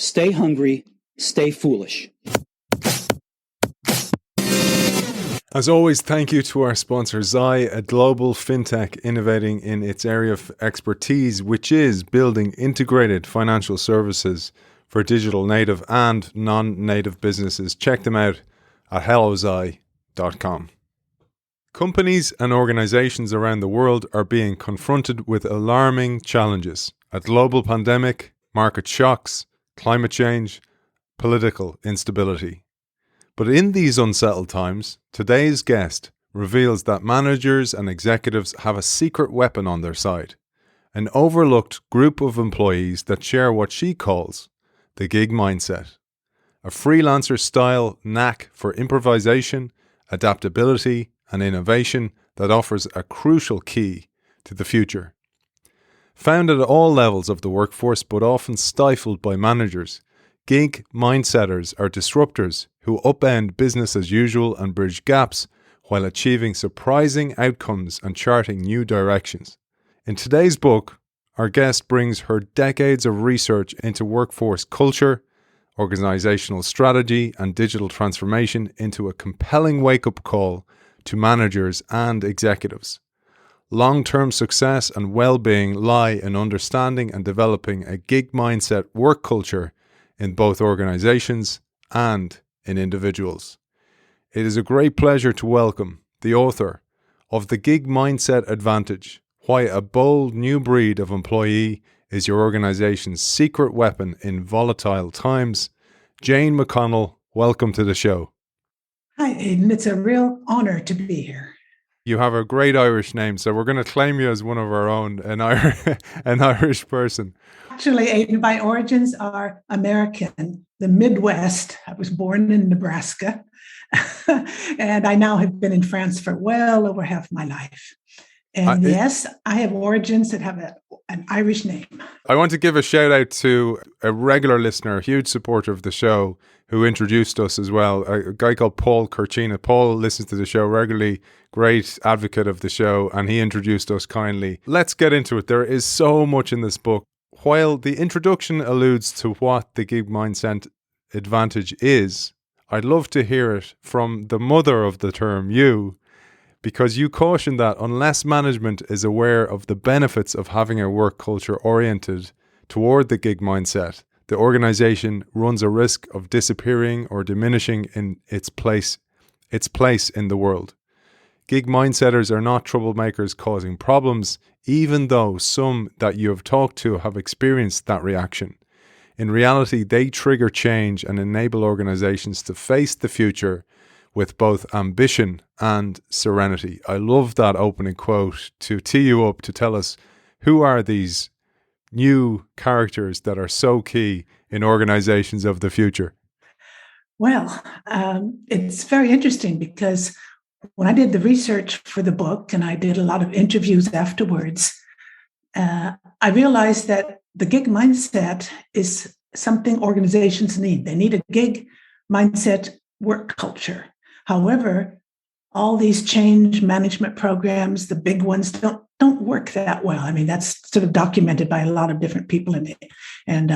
Stay hungry, stay foolish. As always, thank you to our sponsor, Zai, a global fintech innovating in its area of expertise, which is building integrated financial services for digital native and non-native businesses. Check them out at hellozai.com. Companies and organizations around the world are being confronted with alarming challenges: a global pandemic, market shocks, climate change, political instability. But in these unsettled times, today's guest reveals that managers and executives have a secret weapon on their side, an overlooked group of employees that share what she calls the gig mindset, a freelancer-style knack for improvisation, adaptability, and innovation that offers a crucial key to the future. Found at all levels of the workforce but often stifled by managers, gig mindsetters are disruptors who upend business as usual and bridge gaps while achieving surprising outcomes and charting new directions. In today's book, our guest brings her decades of research into workforce culture, organizational strategy, and digital transformation into a compelling wake-up call to managers and executives. Long-term success and well-being lie in understanding and developing a gig mindset work culture in both organizations and in individuals. It is a great pleasure to welcome the author of The Gig Mindset Advantage: Why a Bold New Breed of Employee is Your Organization's Secret Weapon in Volatile Times, Jane McConnell. Welcome to the show. Hi, Aidan. It's a real honor to be here. You have a great Irish name, so we're going to claim you as one of our own, an Irish person. Actually, Aidan, my origins are American, the Midwest. I was born in Nebraska, and I now have been in France for well over half my life. And yes, I have origins that have an Irish name. I want to give a shout out to a regular listener, a huge supporter of the show, who introduced us as well, a guy called Paul Kurchina. Paul listens to the show regularly, great advocate of the show, and he introduced us kindly. Let's get into it. There is so much in this book. While the introduction alludes to what the gig mindset advantage is, I'd love to hear it from the mother of the term, you, because you caution that unless management is aware of the benefits of having a work culture oriented toward the gig mindset, the organization runs a risk of disappearing or diminishing in its place in the world. Gig mindsetters are not troublemakers causing problems, even though some that you have talked to have experienced that reaction. In reality, they trigger change and enable organizations to face the future with both ambition and serenity. I love that opening quote to tee you up to tell us who are these new characters that are so key in organizations of the future. Well, it's very interesting because when I did the research for the book and I did a lot of interviews afterwards, I realized that the gig mindset is something organizations need. They need a gig mindset work culture. However, all these change management programs, the big ones, don't work that well. I mean, that's sort of documented by a lot of different people in it. And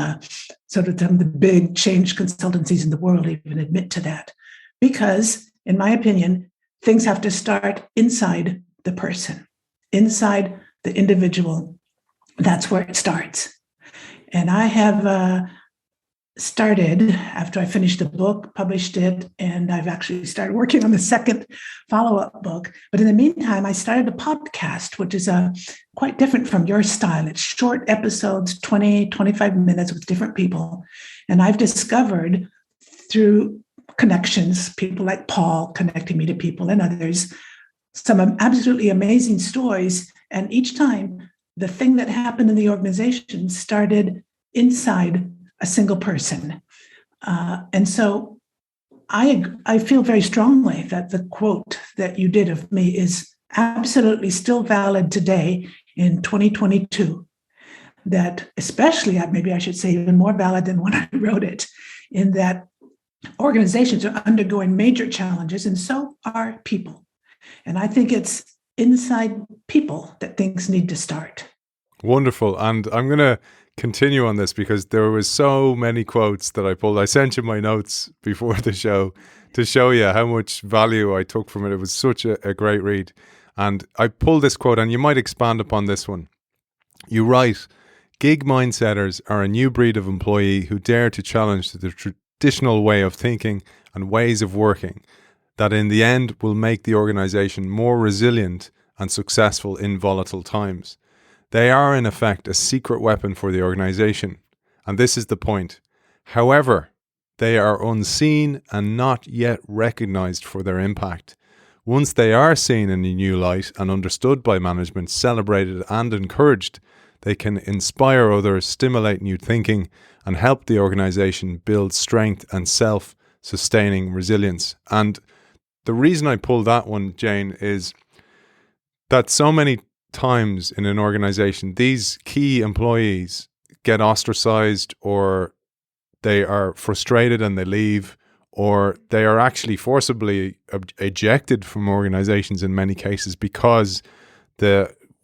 sort of the big change consultancies in the world even admit to that. Because, in my opinion, things have to start inside the person, inside the individual. That's where it starts. And I have started, after I finished the book, published it, and I've actually started working on the second follow-up book. But in the meantime, I started a podcast, which is quite different from your style. It's short episodes, 20, 25 minutes with different people. And I've discovered through connections, people like Paul connecting me to people and others, some absolutely amazing stories. And each time, the thing that happened in the organization started inside a single person. And so I feel very strongly that the quote that you did of me is absolutely still valid today in 2022. That especially, maybe I should say even more valid than when I wrote it, in that organizations are undergoing major challenges and so are people. And I think it's inside people that things need to start. Wonderful. And I'm going to continue on this because there was so many quotes that I pulled. I sent you my notes before the show to show you how much value I took from it. It was such a great read. And I pulled this quote, and you might expand upon this one. You write, "Gig mindsetters are a new breed of employee who dare to challenge the traditional way of thinking and ways of working that in the end will make the organization more resilient and successful in volatile times. They are in effect a secret weapon for the organization. And this is the point. However, they are unseen and not yet recognized for their impact. Once they are seen in a new light and understood by management, celebrated and encouraged, they can inspire others, stimulate new thinking, and help the organization build strength and self-sustaining resilience." And the reason I pulled that one, Jane, is that so many times in an organization, these key employees get ostracized, or they are frustrated and they leave, or they are actually forcibly ejected from organizations in many cases because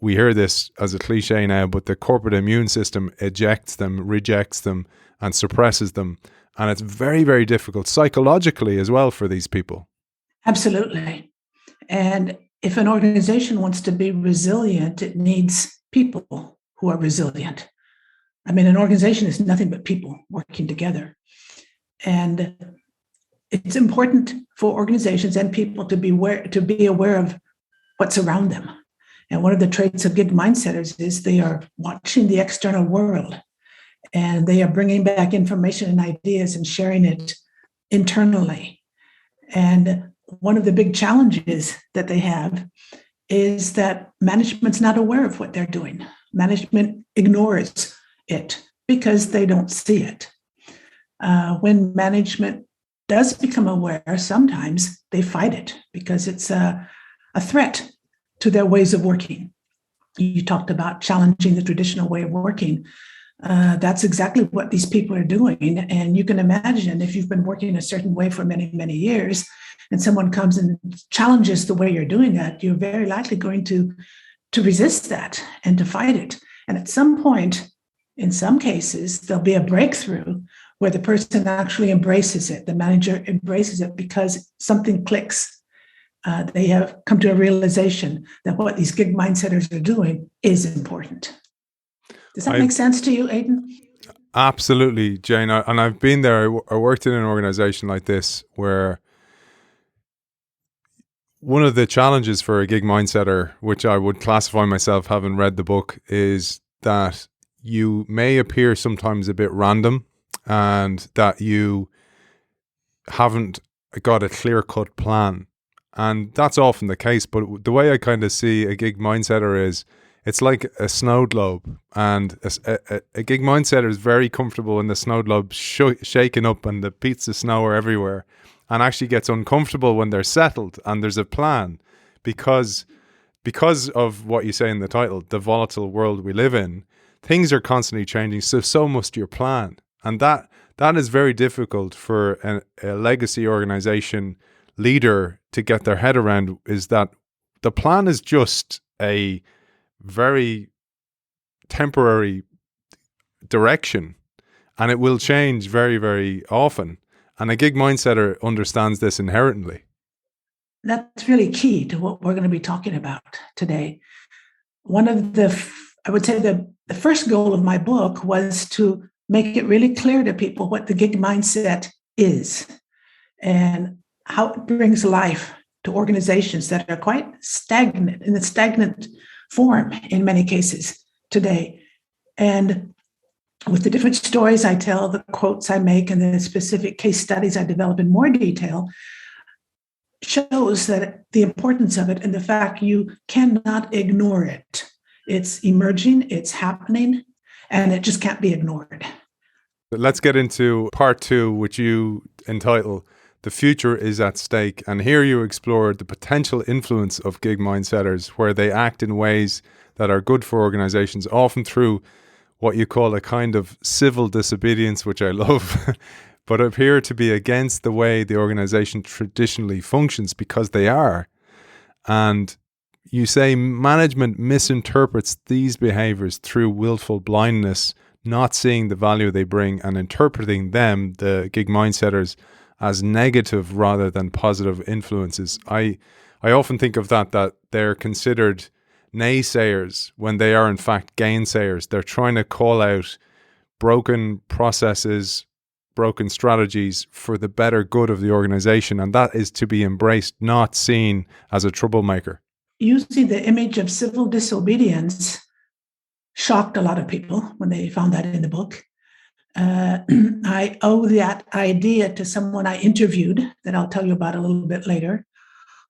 we hear this as a cliche now, but the corporate immune system ejects them, rejects them, and suppresses them. And it's very, very difficult psychologically as well for these people. Absolutely. And if an organization wants to be resilient, it needs people who are resilient. I mean, an organization is nothing but people working together. And it's important for organizations and people to be aware of what's around them. And one of the traits of gig mindsetters is they are watching the external world, and they are bringing back information and ideas and sharing it internally. And one of the big challenges that they have is that management's not aware of what they're doing. Management ignores it because they don't see it. When management does become aware, sometimes they fight it because it's a threat to their ways of working. You talked about challenging the traditional way of working. That's exactly what these people are doing. And you can imagine if you've been working a certain way for many, many years, and someone comes and challenges the way you're doing that, you're very likely going to resist that and to fight it. And at some point, in some cases, there'll be a breakthrough where the person actually embraces it. The manager embraces it because something clicks. They have come to a realization that what these gig mindsetters are doing is important. Does that make sense to you, Aidan? Absolutely, Jane. And I've been there. I worked in an organization like this where one of the challenges for a gig mindsetter, which I would classify myself having read the book, is that you may appear sometimes a bit random and that you haven't got a clear-cut plan. And that's often the case. But the way I kind of see a gig mindsetter is it's like a snow globe. And a gig mindsetter is very comfortable when the snow globe's shaking up and the peats of snow are everywhere, and actually gets uncomfortable when they're settled and there's a plan because of what you say in the title, the volatile world we live in. Things are constantly changing, so must your plan. And that is very difficult for a legacy organization leader to get their head around, is that the plan is just a very temporary direction and it will change very, very often. And a gig mindsetter understands this inherently. That's really key to what we're going to be talking about today. One of I would say the first goal of my book was to make it really clear to people what the gig mindset is and how it brings life to organizations that are quite stagnant, in a stagnant form in many cases today. And with the different stories I tell, the quotes I make, and the specific case studies I develop in more detail, shows that the importance of it and the fact you cannot ignore it. It's emerging, it's happening, and it just can't be ignored. Let's get into part 2, which you entitle "The Future is at Stake." And here you explore the potential influence of gig mindsetters, where they act in ways that are good for organizations, often through what you call a kind of civil disobedience, which I love, but appear to be against the way the organization traditionally functions because they are. And you say management misinterprets these behaviors through willful blindness, not seeing the value they bring and interpreting them, the gig mindsetters, as negative rather than positive influences. I often think of that they're considered naysayers when they are in fact gainsayers. They're trying to call out broken processes, broken strategies for the better good of the organization, and that is to be embraced, not seen as a troublemaker. Using the image of civil disobedience shocked a lot of people when they found that in the book. I owe that idea to someone I interviewed that I'll tell you about a little bit later,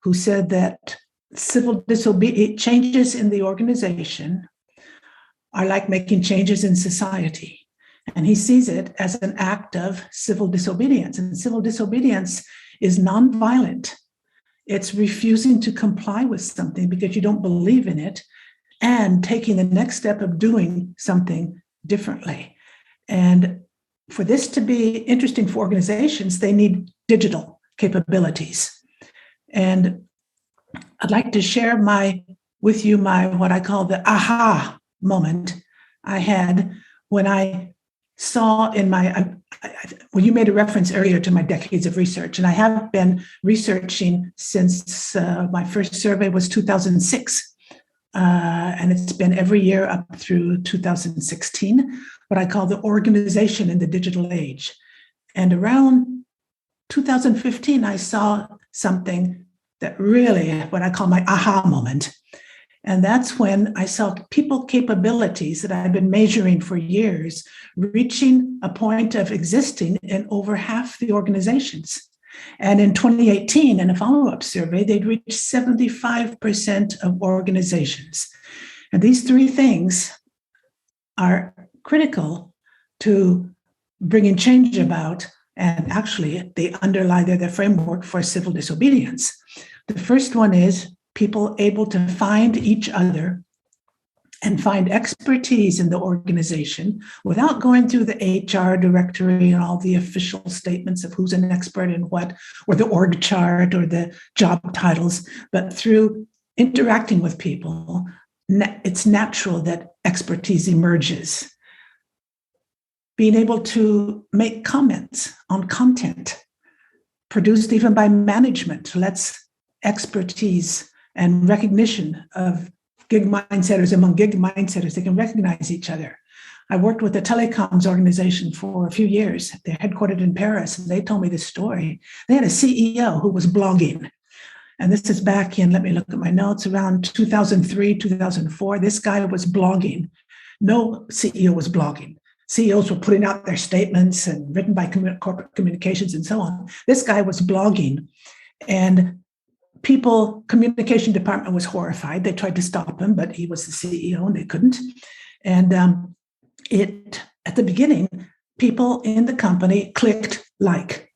who said that civil disobedience changes in the organization are like making changes in society. And he sees it as an act of civil disobedience. And civil disobedience is nonviolent. It's refusing to comply with something because you don't believe in it and taking the next step of doing something differently. And for this to be interesting for organizations, they need digital capabilities. And I'd like to share with you what I call the aha moment I had when I saw in well, you made a reference earlier to my decades of research, and I have been researching since my first survey was 2006. And it's been every year up through 2016, what I call the organization in the digital age. And around 2015, I saw something that really, what I call my aha moment. And that's when I saw people capabilities that I've been measuring for years reaching a point of existing in over half the organizations. And in 2018, in a follow-up survey, they'd reached 75% of organizations. And these three things are critical to bringing change about. And actually, they underlie the framework for civil disobedience. The first one is people able to find each other and find expertise in the organization without going through the HR directory and all the official statements of who's an expert in what, or the org chart or the job titles, but through interacting with people, it's natural that expertise emerges. Being able to make comments on content produced even by management lets expertise and recognition of gig mindsetters among gig mindsetters. They can recognize each other. I worked with a telecoms organization for a few years. They're headquartered in Paris, and they told me this story. They had a CEO who was blogging. And this is back in, let me look at my notes, around 2003, 2004. This guy was blogging. No CEO was blogging. CEOs were putting out their statements and written by corporate communications and so on. This guy was blogging. And communication department was horrified. They tried to stop him, but he was the CEO and they couldn't. And at the beginning, people in the company clicked like,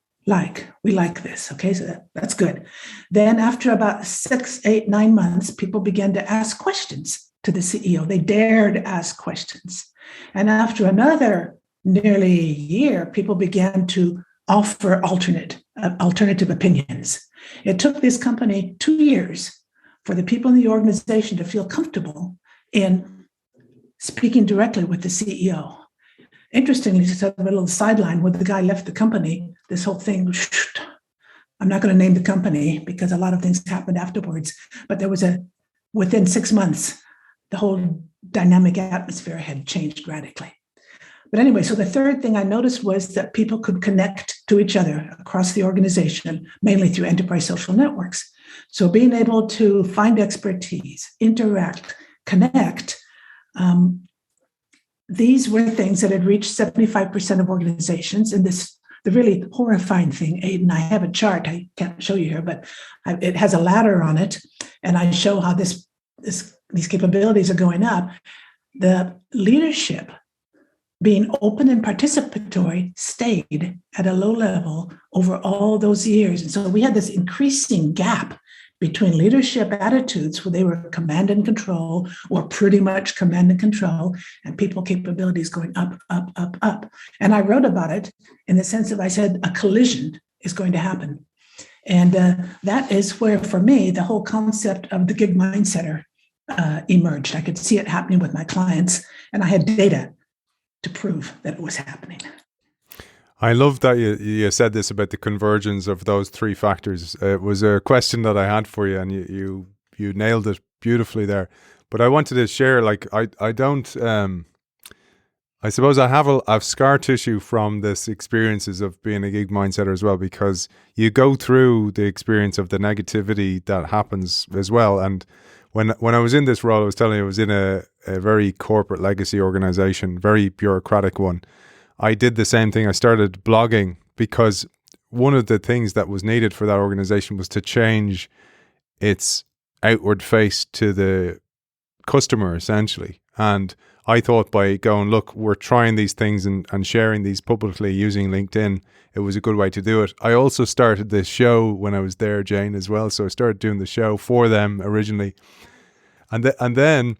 we like this. Okay, so that's good. Then after about 6, 8, 9 months, people began to ask questions to the CEO. They dared ask questions. And after another nearly year, people began to offer alternative opinions. It took this company 2 years for the people in the organization to feel comfortable in speaking directly with the CEO. Interestingly, just a little sideline, when the guy left the company, this whole thing, I'm not going to name the company because a lot of things happened afterwards, but within 6 months, the whole dynamic atmosphere had changed radically. But anyway, so the third thing I noticed was that people could connect to each other across the organization, mainly through enterprise social networks. So being able to find expertise, interact, connect, these were things that had reached 75% of organizations. And the really horrifying thing, Aidan, I have a chart, I can't show you here, but it has a ladder on it. And I show how these capabilities are going up. The leadership being open and participatory stayed at a low level over all those years. And so we had this increasing gap between leadership attitudes where they were command and control or pretty much command and control, and people capabilities going up, up, up, up. And I wrote about it in the sense of, I said, a collision is going to happen. And that is where, for me, the whole concept of the gig mindsetter emerged. I could see it happening with my clients, and I had data to prove that it was happening. I love that you said this about the convergence of those three factors. It was a question that I had for you, and you nailed it beautifully there. But I wanted to share, like, I don't, I suppose I have scar tissue from this experiences of being a gig mindsetter as well, because you go through the experience of the negativity that happens as well. And when I was in this role, I was telling you, I was in a very corporate legacy organization, very bureaucratic one. I did the same thing. I started blogging because one of the things that was needed for that organization was to change its outward face to the customer, essentially. And I thought by going, look, we're trying these things and sharing these publicly using LinkedIn, it was a good way to do it. I also started this show when I was there, Jane, as well. So I started doing the show for them originally. And then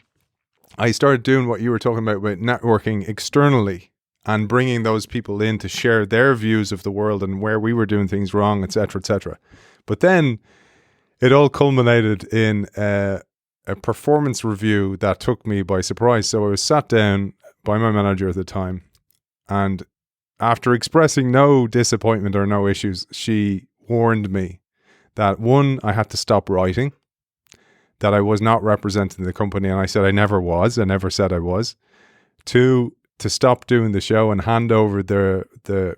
I started doing what you were talking about networking externally and bringing those people in to share their views of the world and where we were doing things wrong, et cetera, et cetera. But then it all culminated in a performance review that took me by surprise. So I was sat down by my manager at the time, and after expressing no disappointment or no issues, she warned me that, one, I had to stop writing, that I was not representing the company, and I said I never was. I never said I was. Two, to stop doing the show and hand over the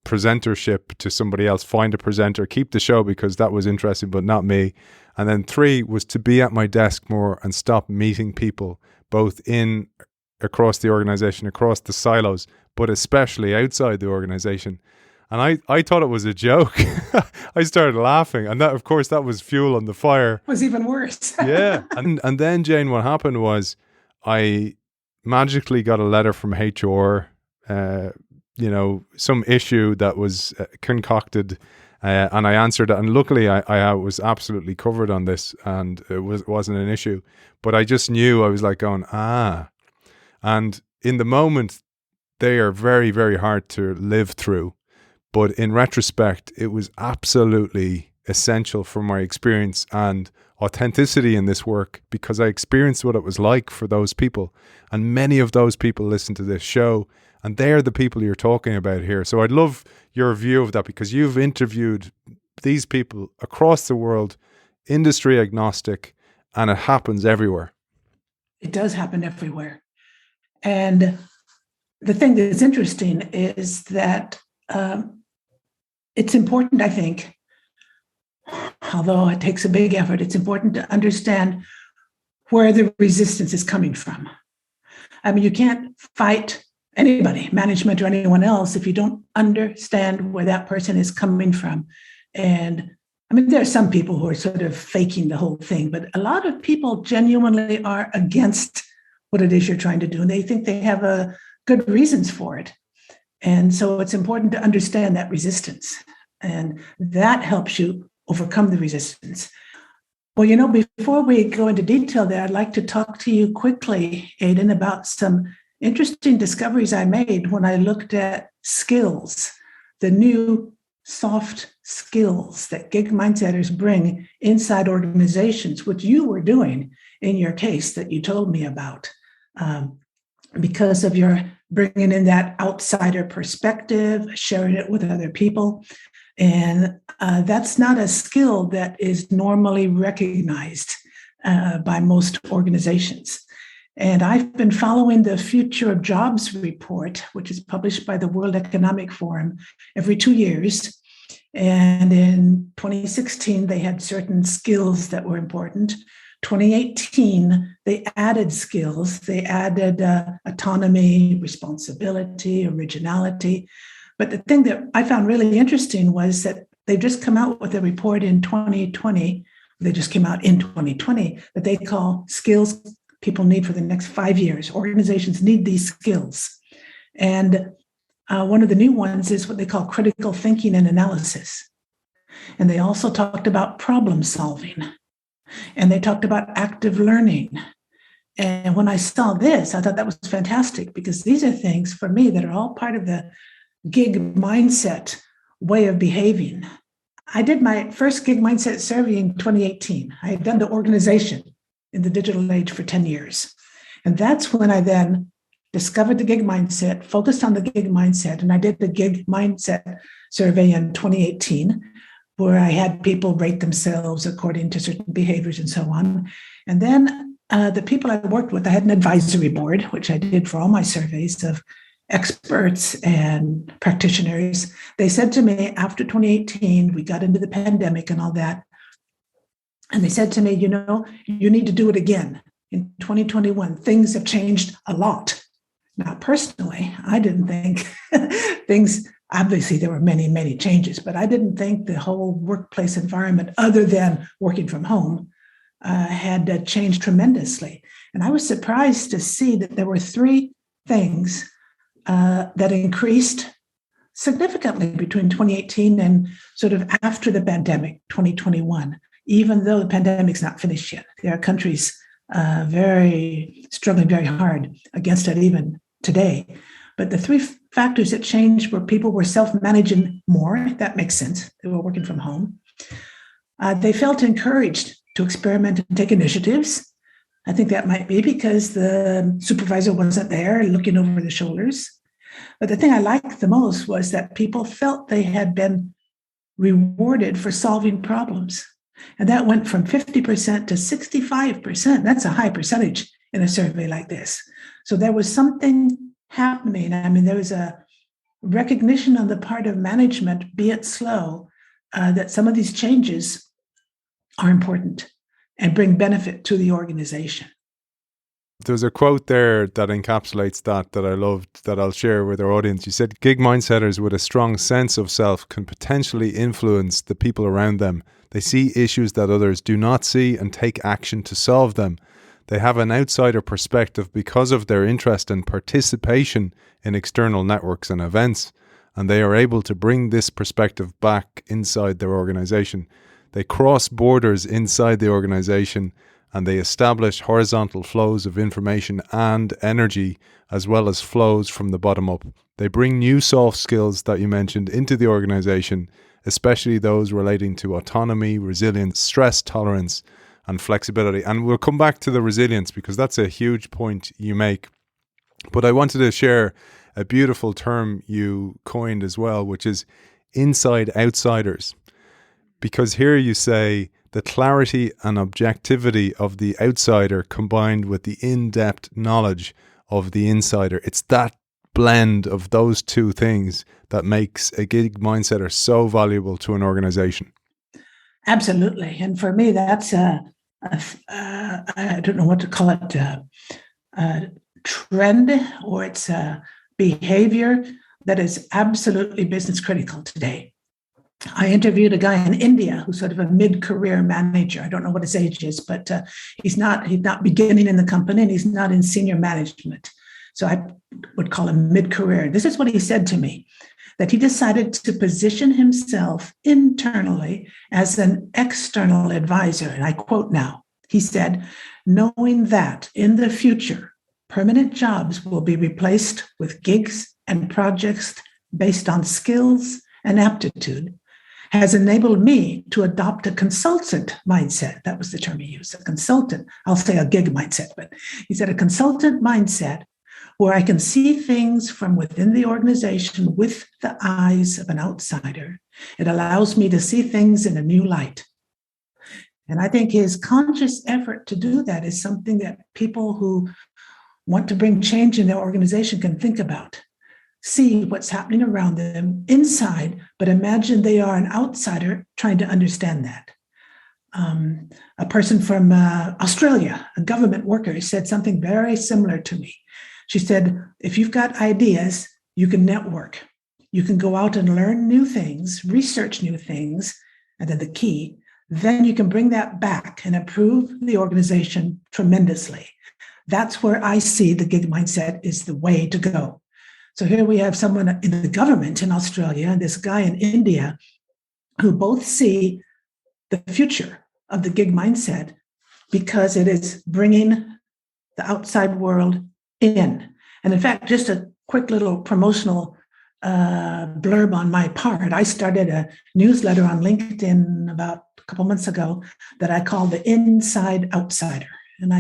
presentership to somebody else, find a presenter, keep the show because that was interesting, but not me. And then three was to be at my desk more and stop meeting people, both across the organization, across the silos, but especially outside the organization. And I thought it was a joke. I started laughing. And that, of course, that was fuel on the fire. It was even worse. Yeah. And then, Jane, what happened was I magically got a letter from HR, some issue that was concocted, and I answered it. And luckily, I was absolutely covered on this, and it wasn't an issue. But I just knew, I was like going, And in the moment, they are very, very hard to live through. But in retrospect, it was absolutely essential for my experience and authenticity in this work, because I experienced what it was like for those people. And many of those people listen to this show, and they're the people you're talking about here. So I'd love your view of that, because you've interviewed these people across the world, industry agnostic, and it happens everywhere. It does happen everywhere. And the thing that's interesting is that it's important, I think, although it takes a big effort, it's important to understand where the resistance is coming from. I mean, you can't fight anybody, management or anyone else, if you don't understand where that person is coming from. And I mean, there are some people who are sort of faking the whole thing, but a lot of people genuinely are against what it is you're trying to do, and they think they have good reasons for it. And so it's important to understand that resistance, and that helps you overcome the resistance. Well, before we go into detail there, I'd like to talk to you quickly, Aidan, about some interesting discoveries I made when I looked at skills, the new soft skills that gig mindsetters bring inside organizations, which you were doing in your case that you told me about, because of your bringing in that outsider perspective, sharing it with other people. And that's not a skill that is normally recognized by most organizations. And I've been following the Future of Jobs report, which is published by the World Economic Forum every 2 years. And in 2016, they had certain skills that were important. 2018, they added skills. They added autonomy, responsibility, originality. But the thing that I found really interesting was that they've just come out with a report in 2020. They just came out in 2020 that they call skills people need for the next 5 years. Organizations need these skills. And one of the new ones is what they call critical thinking and analysis. And they also talked about problem solving. And they talked about active learning. And when I saw this, I thought that was fantastic, because these are things for me that are all part of the gig mindset way of behaving. I did my first gig mindset survey in 2018. I had done the organization in the digital age for 10 years. And that's when I then discovered the gig mindset, focused on the gig mindset, and I did the gig mindset survey in 2018, where I had people rate themselves according to certain behaviors and so on. And then the people I worked with, I had an advisory board, which I did for all my surveys of experts and practitioners. They said to me after 2018, we got into the pandemic and all that. And they said to me, you need to do it again in 2021. Things have changed a lot. Now, personally, I didn't think things, obviously there were many, many changes, but I didn't think the whole workplace environment, other than working from home, had changed tremendously. And I was surprised to see that there were three things that increased significantly between 2018 and sort of after the pandemic, 2021, even though the pandemic's not finished yet. There are countries struggling very hard against it even today. But the three factors that changed were people were self-managing more. That makes sense. They were working from home. They felt encouraged to experiment and take initiatives. I think that might be because the supervisor wasn't there looking over the shoulders. But the thing I liked the most was that people felt they had been rewarded for solving problems. And that went from 50% to 65%. That's a high percentage in a survey like this. So there was something happening. I mean, there was a recognition on the part of management, be it slow, that some of these changes are important and bring benefit to the organization. There's a quote there that encapsulates that I loved, that I'll share with our audience. You said, gig mindsetters with a strong sense of self can potentially influence the people around them. They see issues that others do not see and take action to solve them. They have an outsider perspective because of their interest and participation in external networks and events, and they are able to bring this perspective back inside their organization. They cross borders inside the organization, and they establish horizontal flows of information and energy, as well as flows from the bottom up. They bring new soft skills that you mentioned into the organization, especially those relating to autonomy, resilience, stress tolerance, and flexibility. And we'll come back to the resilience because that's a huge point you make. But I wanted to share a beautiful term you coined as well, which is inside outsiders. Because here you say the clarity and objectivity of the outsider combined with the in-depth knowledge of the insider. It's that blend of those two things that makes a gig mindsetter so valuable to an organization. Absolutely. And for me, that's I don't know what to call it, a trend, or it's a behavior that is absolutely business critical today. I interviewed a guy in India who's sort of a mid-career manager. I don't know what his age is, but he's not beginning in the company and he's not in senior management. So I would call him mid-career. This is what he said to me, that he decided to position himself internally as an external advisor. And I quote now, he said, knowing that in the future, permanent jobs will be replaced with gigs and projects based on skills and aptitude, has enabled me to adopt a consultant mindset. That was the term he used, a consultant. I'll say a gig mindset, but he said a consultant mindset where I can see things from within the organization with the eyes of an outsider. It allows me to see things in a new light. And I think his conscious effort to do that is something that people who want to bring change in their organization can think about. See what's happening around them inside, but imagine they are an outsider trying to understand that. A person from Australia, a government worker, said something very similar to me. She said, if you've got ideas, you can network. You can go out and learn new things, research new things, and then the key, then you can bring that back and improve the organization tremendously. That's where I see the gig mindset is the way to go. So here we have someone in the government in Australia and this guy in India who both see the future of the gig mindset because it is bringing the outside world in. And in fact, just a quick little promotional blurb on my part. I started a newsletter on LinkedIn about a couple months ago that I call the Inside Outsider. And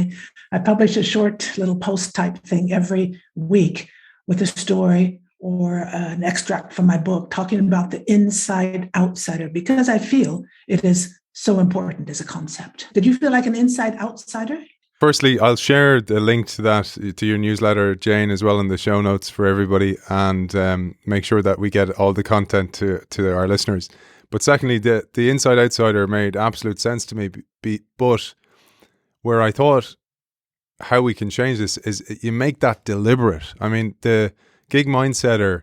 I publish a short little post type thing every week with a story or an extract from my book talking about the inside outsider, because I feel it is so important as a concept. Did you feel like an inside outsider? Firstly, I'll share the link to that, to your newsletter, Jane, as well in the show notes for everybody, and make sure that we get all the content to our listeners. But secondly, the inside outsider made absolute sense to me, but where I thought how we can change this is you make that deliberate. I mean, the gig mindsetter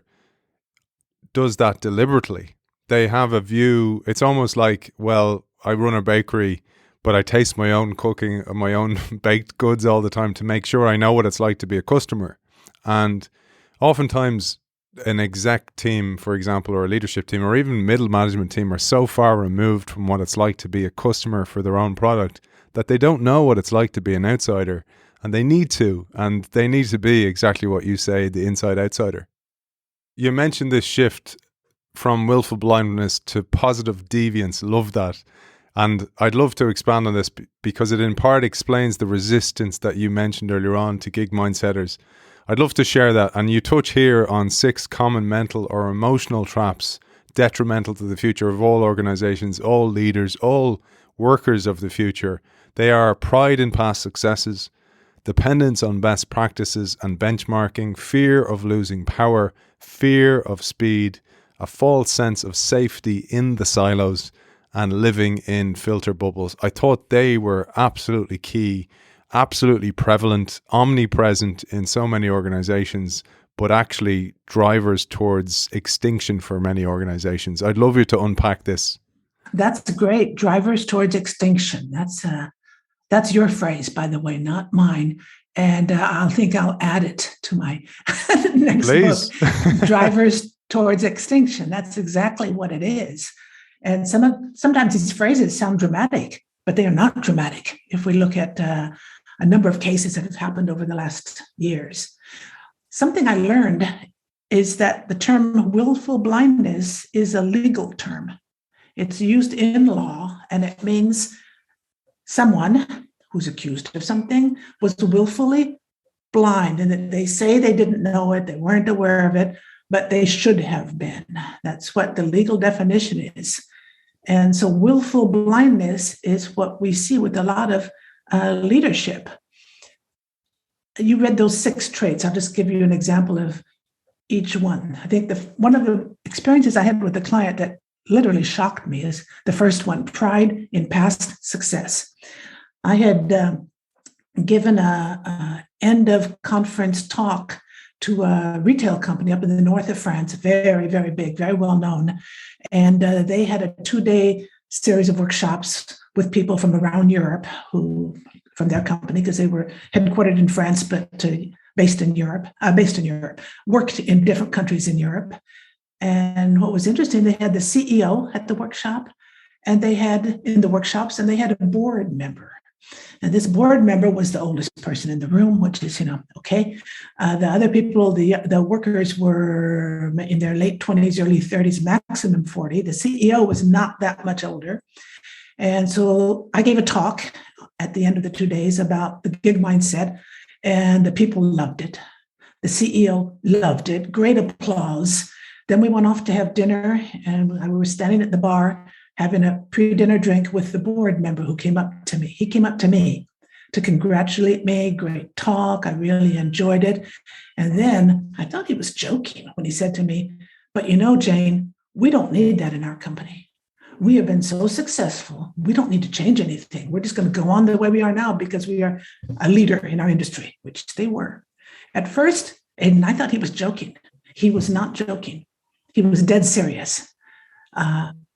does that deliberately. They have a view. It's almost like, well, I run a bakery, but I taste my own cooking, my own baked goods all the time to make sure I know what it's like to be a customer. And oftentimes an exec team, for example, or a leadership team, or even middle management team are so far removed from what it's like to be a customer for their own product that they don't know what it's like to be an outsider. And they need to be exactly what you say, the inside outsider. You mentioned this shift from willful blindness to positive deviance. Love that. And I'd love to expand on this because it in part explains the resistance that you mentioned earlier on to gig mindsetters. I'd love to share that. And you touch here on 6 common mental or emotional traps detrimental to the future of all organizations, all leaders, all workers of the future. They are pride in past successes, dependence on best practices and benchmarking, fear of losing power, fear of speed, a false sense of safety in the silos, and living in filter bubbles. I thought they were absolutely key, absolutely prevalent, omnipresent in so many organizations, but actually drivers towards extinction for many organizations. I'd love you to unpack this. That's great. Drivers towards extinction. That's your phrase, by the way, not mine. And I'll add it to my next Please. book. Drivers towards extinction. That's exactly what it is. And sometimes these phrases sound dramatic, but they are not dramatic if we look at a number of cases that have happened over the last years. Something I learned is that the term willful blindness is a legal term. It's used in law, and it means someone who's accused of something was willfully blind, and that they say they didn't know it, they weren't aware of it, but they should have been. That's what the legal definition is. And so willful blindness is what we see with a lot of leadership. You read those 6 traits. I'll just give you an example of each one. I think one of the experiences I had with a client that literally shocked me is the first one, pride in past success. I had given a end of conference talk to a retail company up in the north of France, very, very big, very well known. And they had a 2-day series of workshops with people from around Europe from their company, because they were headquartered in France, but based in Europe, worked in different countries in Europe. And what was interesting, they had the CEO at the workshop, and they had a board member. And this board member was the oldest person in the room, which is, okay. The other people, the workers were in their late 20s, early 30s, maximum 40. The CEO was not that much older. And so I gave a talk at the end of the 2 days about the gig mindset, and the people loved it. The CEO loved it. Great applause. Then we went off to have dinner, and we were standing at the bar having a pre-dinner drink with the board member who came up to me. He came up to me to congratulate me. Great talk. I really enjoyed it. And then I thought he was joking when he said to me, "But Jane, we don't need that in our company. We have been so successful. We don't need to change anything. We're just going to go on the way we are now because we are a leader in our industry," which they were. At first, and I thought he was joking. He was not joking. He was dead serious.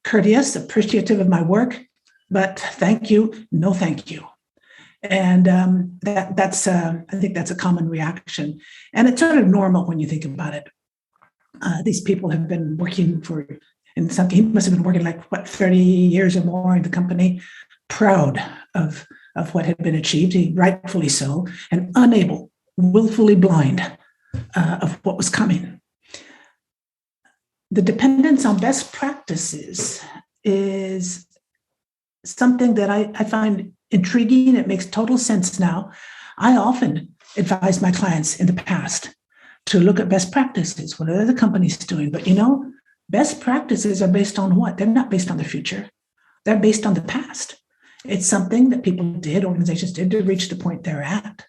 Courteous, appreciative of my work, but thank you, no thank you. And that's I think that's a common reaction. And it's sort of normal when you think about it. These people have been working he must have been working 30 years or more in the company, proud of what had been achieved, rightfully so, and unable, willfully blind of what was coming. The dependence on best practices is something that I find intriguing. It makes total sense now. I often advise my clients in the past to look at best practices. What are other companies doing? But best practices are based on what? They're not based on the future. They're based on the past. It's something that people did, organizations did to reach the point they're at.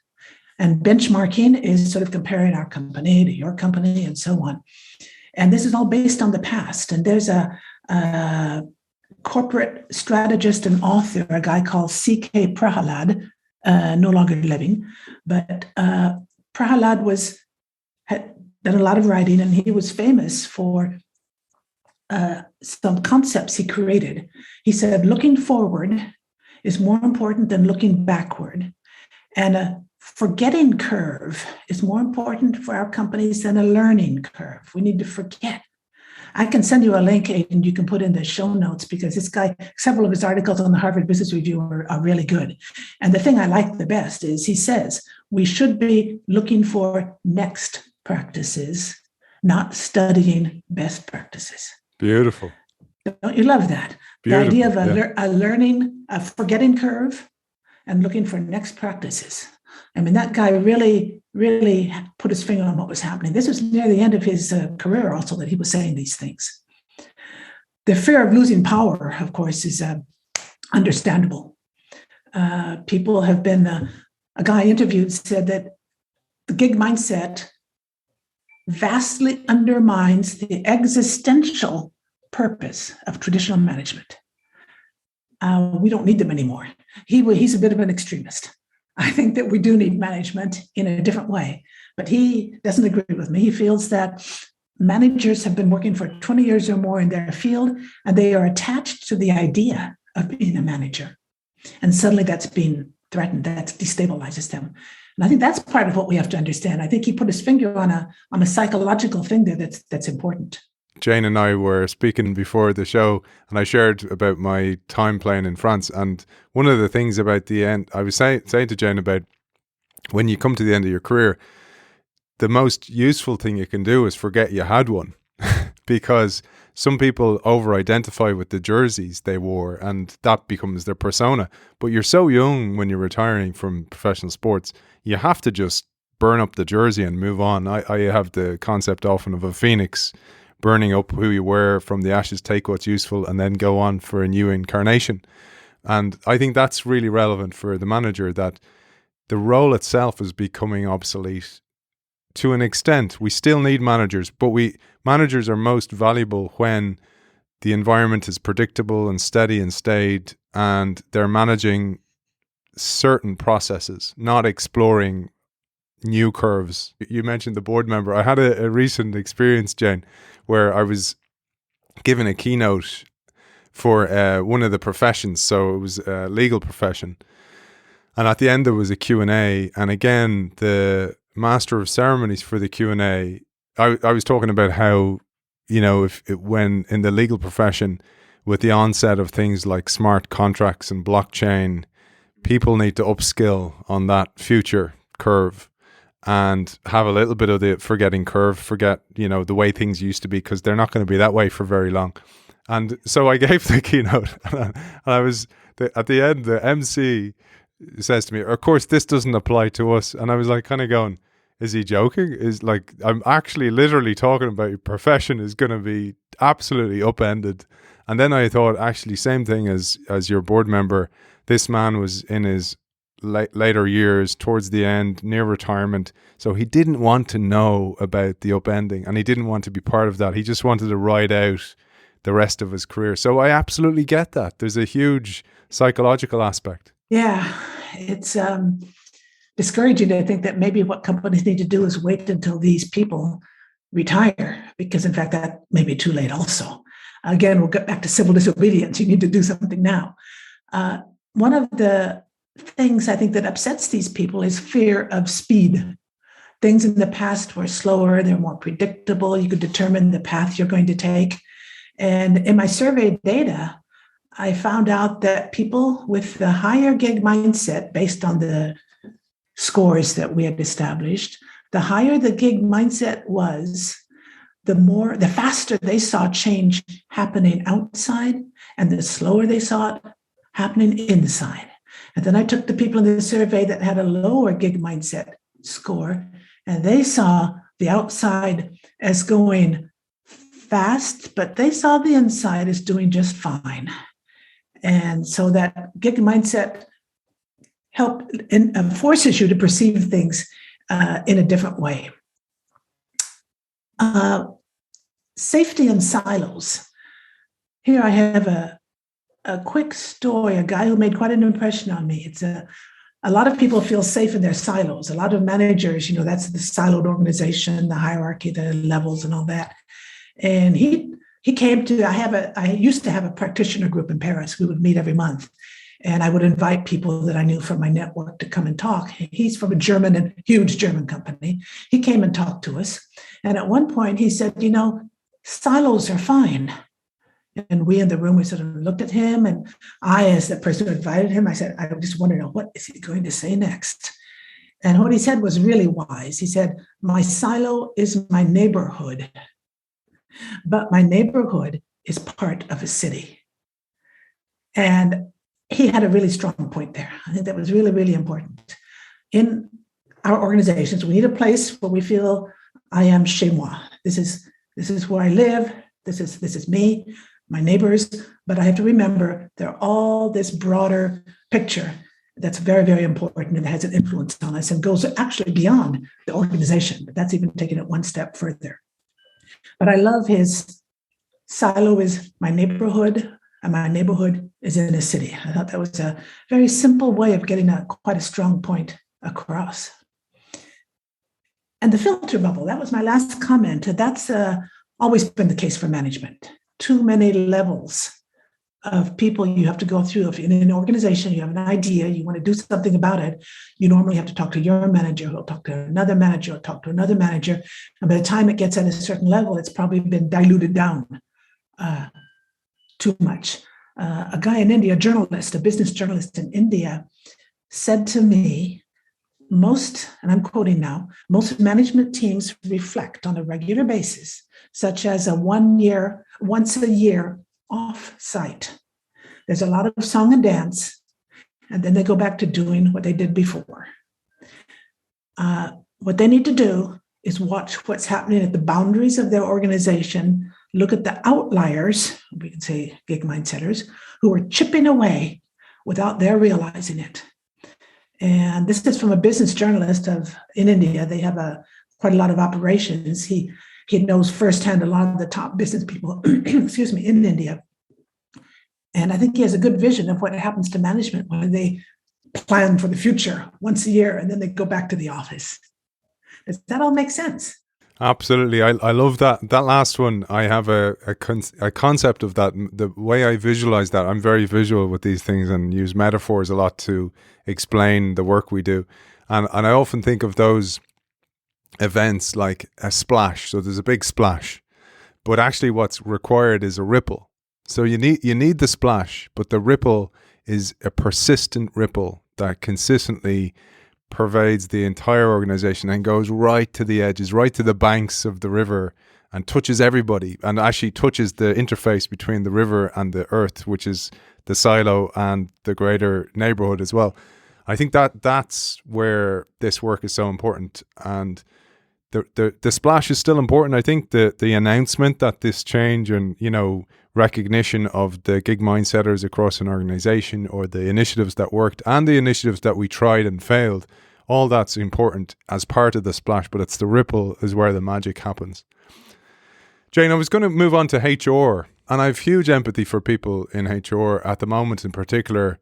And benchmarking is sort of comparing our company to your company and so on. And this is all based on the past. And there's a corporate strategist and author, a guy called C.K. Prahalad, no longer living, but Prahalad had done a lot of writing, and he was famous for some concepts he created. He said, looking forward is more important than looking backward. And a forgetting curve is more important for our companies than a learning curve. We need to forget. I can send you a link, Aidan, you can put in the show notes, because this guy, several of his articles on the Harvard Business Review are really good. And the thing I like the best is he says, we should be looking for next practices, not studying best practices. Beautiful. Don't you love that? Beautiful. The idea of a learning, a forgetting curve, and looking for next practices. I mean, that guy really, really put his finger on what was happening. This was near the end of his career also that he was saying these things. The fear of losing power, of course, is understandable. People have been, a guy I interviewed said that the gig mindset vastly undermines the existential purpose of traditional management. We don't need them anymore. He's a bit of an extremist. I think that we do need management in a different way, but he doesn't agree with me. He feels that managers have been working for 20 years or more in their field, and they are attached to the idea of being a manager. And suddenly that's being threatened. That destabilizes them. And I think that's part of what we have to understand. I think he put his finger on a psychological thing there that's important. Jane and I were speaking before the show, and I shared about my time playing in France. And one of the things about the end, I was saying to Jane about when you come to the end of your career, the most useful thing you can do is forget you had one. Because some people over-identify with the jerseys they wore, and that becomes their persona. But you're so young when you're retiring from professional sports, you have to just burn up the jersey and move on. I have the concept often of a phoenix burning up who you were from the ashes, take what's useful, and then go on for a new incarnation. And I think that's really relevant for the manager, that the role itself is becoming obsolete to an extent. We still need managers, but managers are most valuable when the environment is predictable and steady and staid, and they're managing certain processes, not exploring new curves. You mentioned the board member. I had a recent experience, Jane, where I was given a keynote for one of the professions. So it was a legal profession. And at the end, there was a Q&A. And again, the master of ceremonies for the Q&A, I was talking about how, when in the legal profession, with the onset of things like smart contracts and blockchain, people need to upskill on that future curve and have a little bit of the forgetting curve, forget, the way things used to be, because they're not going to be that way for very long. And so I gave the keynote, and I was, at the end, the MC says to me, of course, this doesn't apply to us. And I was like, kind of going, is he joking? I'm actually literally talking about your profession is going to be absolutely upended. And then I thought, actually, same thing as your board member. This man was in his later years, towards the end, near retirement. So he didn't want to know about the upending, and he didn't want to be part of that. He just wanted to ride out the rest of his career. So I absolutely get that. There's a huge psychological aspect. Yeah, it's discouraging to think that maybe what companies need to do is wait until these people retire, because in fact, that may be too late also. Again, we'll get back to civil disobedience. You need to do something now. One of the things I think that upsets these people is fear of speed. Things in the past were slower, they're more predictable. You could determine the path you're going to take. And in my survey data, I found out that people with the higher gig mindset, based on the scores that we had established, the higher the gig mindset was, the faster they saw change happening outside, and the slower they saw it happening inside. And then I took the people in the survey that had a lower gig mindset score, and they saw the outside as going fast, but they saw the inside as doing just fine. And so that gig mindset forces you to perceive things in a different way. Safety and silos. Here I have a quick story, a guy who made quite an impression on me. It's a lot of people feel safe in their silos. A lot of managers, that's the siloed organization, the hierarchy, the levels and all that. And he came to, I used to have a practitioner group in Paris. We would meet every month. And I would invite people that I knew from my network to come and talk. He's from a huge German company. He came and talked to us. And at one point he said, silos are fine. And we in the room, we sort of looked at him. And I, as the person who invited him, I said, I just want to know, what is he going to say next? And what he said was really wise. He said, my silo is my neighborhood, but my neighborhood is part of a city. And he had a really strong point there. I think that was really, really important. In our organizations, we need a place where we feel I am chez moi. This is where I live. This is me, my neighbors. But I have to remember they're all this broader picture that's very, very important and has an influence on us and goes actually beyond the organization. But that's even taking it one step further. But I love his silo is my neighborhood, and my neighborhood is in a city. I thought that was a very simple way of getting quite a strong point across. And the filter bubble, that was my last comment. That's always been the case for management. Too many levels of people you have to go through. If you're in an organization, you have an idea, you want to do something about it, you normally have to talk to your manager, who'll talk to another manager, or talk to another manager. And by the time it gets at a certain level, it's probably been diluted down too much. A guy in India, a business journalist in India, said to me, and I'm quoting now, most management teams reflect on a regular basis, such as once a year off-site. There's a lot of song and dance, and then they go back to doing what they did before. What they need to do is watch what's happening at the boundaries of their organization, look at the outliers, we can say gig mindsetters, who are chipping away without their realizing it. And this is from a business journalist in India. They have quite a lot of operations. He knows firsthand a lot of the top business people, in India. And I think he has a good vision of what happens to management when they plan for the future once a year and then they go back to the office. Does that all make sense? Absolutely. I love that last one. I have a concept of that. The way I visualize that, I'm very visual with these things and use metaphors a lot to explain the work we do. And I often think of those events like a splash. So there's a big splash, but actually what's required is a ripple. So you need the splash, but the ripple is a persistent ripple that consistently pervades the entire organization and goes right to the edges, right to the banks of the river, and touches everybody, and actually touches the interface between the river and the earth, which is the silo and the greater neighborhood as well. I think that's where this work is so important, and the splash is still important. I think the announcement that this change and recognition of the gig mindsetters across an organization, or the initiatives that worked and the initiatives that we tried and failed, all that's important as part of the splash, but it's the ripple is where the magic happens. Jane, I was going to move on to HR, and I have huge empathy for people in HR at the moment in particular,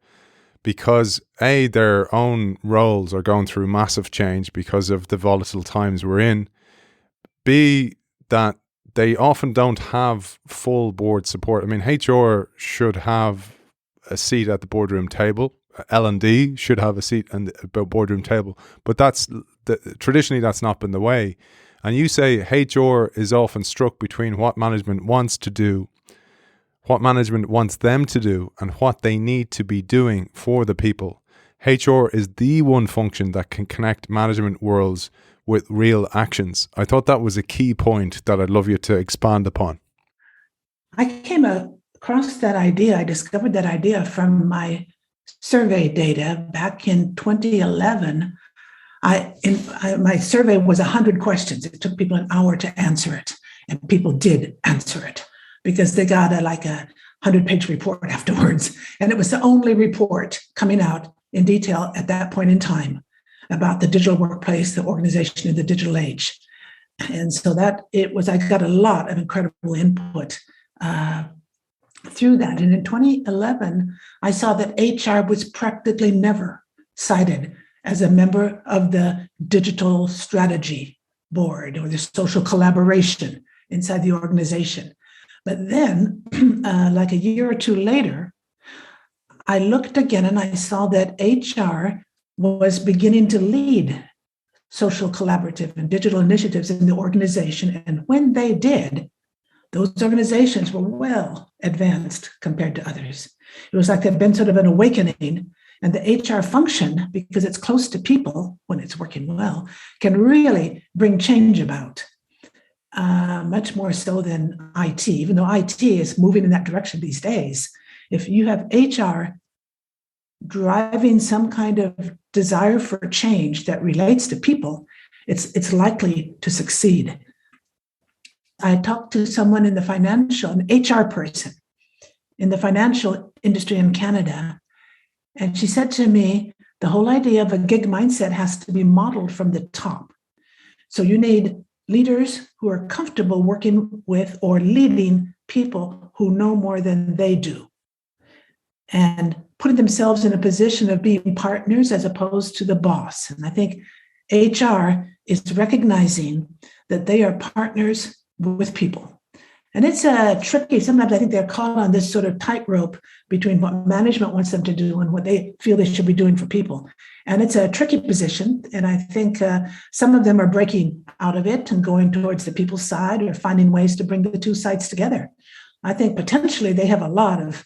because A, their own roles are going through massive change because of the volatile times we're in. B, that they often don't have full board support. I mean, HR should have a seat at the boardroom table. L&D should have a seat at the boardroom table. But traditionally that's not been the way. And you say HR is often struck between what management wants to do, what management wants them to do, and what they need to be doing for the people. HR is the one function that can connect management worlds with real actions. I thought that was a key point that I'd love you to expand upon. I came across that idea. I discovered that idea from my survey data back in 2011. My survey was 100 questions. It took people an hour to answer it, and people did answer it because they got a 100-page report afterwards. And it was the only report coming out in detail at that point in time about the digital workplace, the organization in the digital age. And so I got a lot of incredible input through that. And in 2011, I saw that HR was practically never cited as a member of the digital strategy board or the social collaboration inside the organization. But then, like a year or two later, I looked again and I saw that HR was beginning to lead social collaborative and digital initiatives in the organization. And when they did, those organizations were well advanced compared to others. It was like there'd been sort of an awakening, and the HR function, because it's close to people when it's working well, can really bring change about, much more so than IT, even though IT is moving in that direction these days. If you have HR driving some kind of desire for change that relates to people, it's likely to succeed. I talked to someone in an HR person in the financial industry in Canada, and she said to me, the whole idea of a gig mindset has to be modeled from the top. So you need leaders who are comfortable working with or leading people who know more than they do, and putting themselves in a position of being partners as opposed to the boss. And I think HR is recognizing that they are partners with people. And it's tricky. Sometimes I think they're caught on this sort of tightrope between what management wants them to do and what they feel they should be doing for people. And it's a tricky position. And I think some of them are breaking out of it and going towards the people's side or finding ways to bring the two sides together. I think potentially they have a lot of,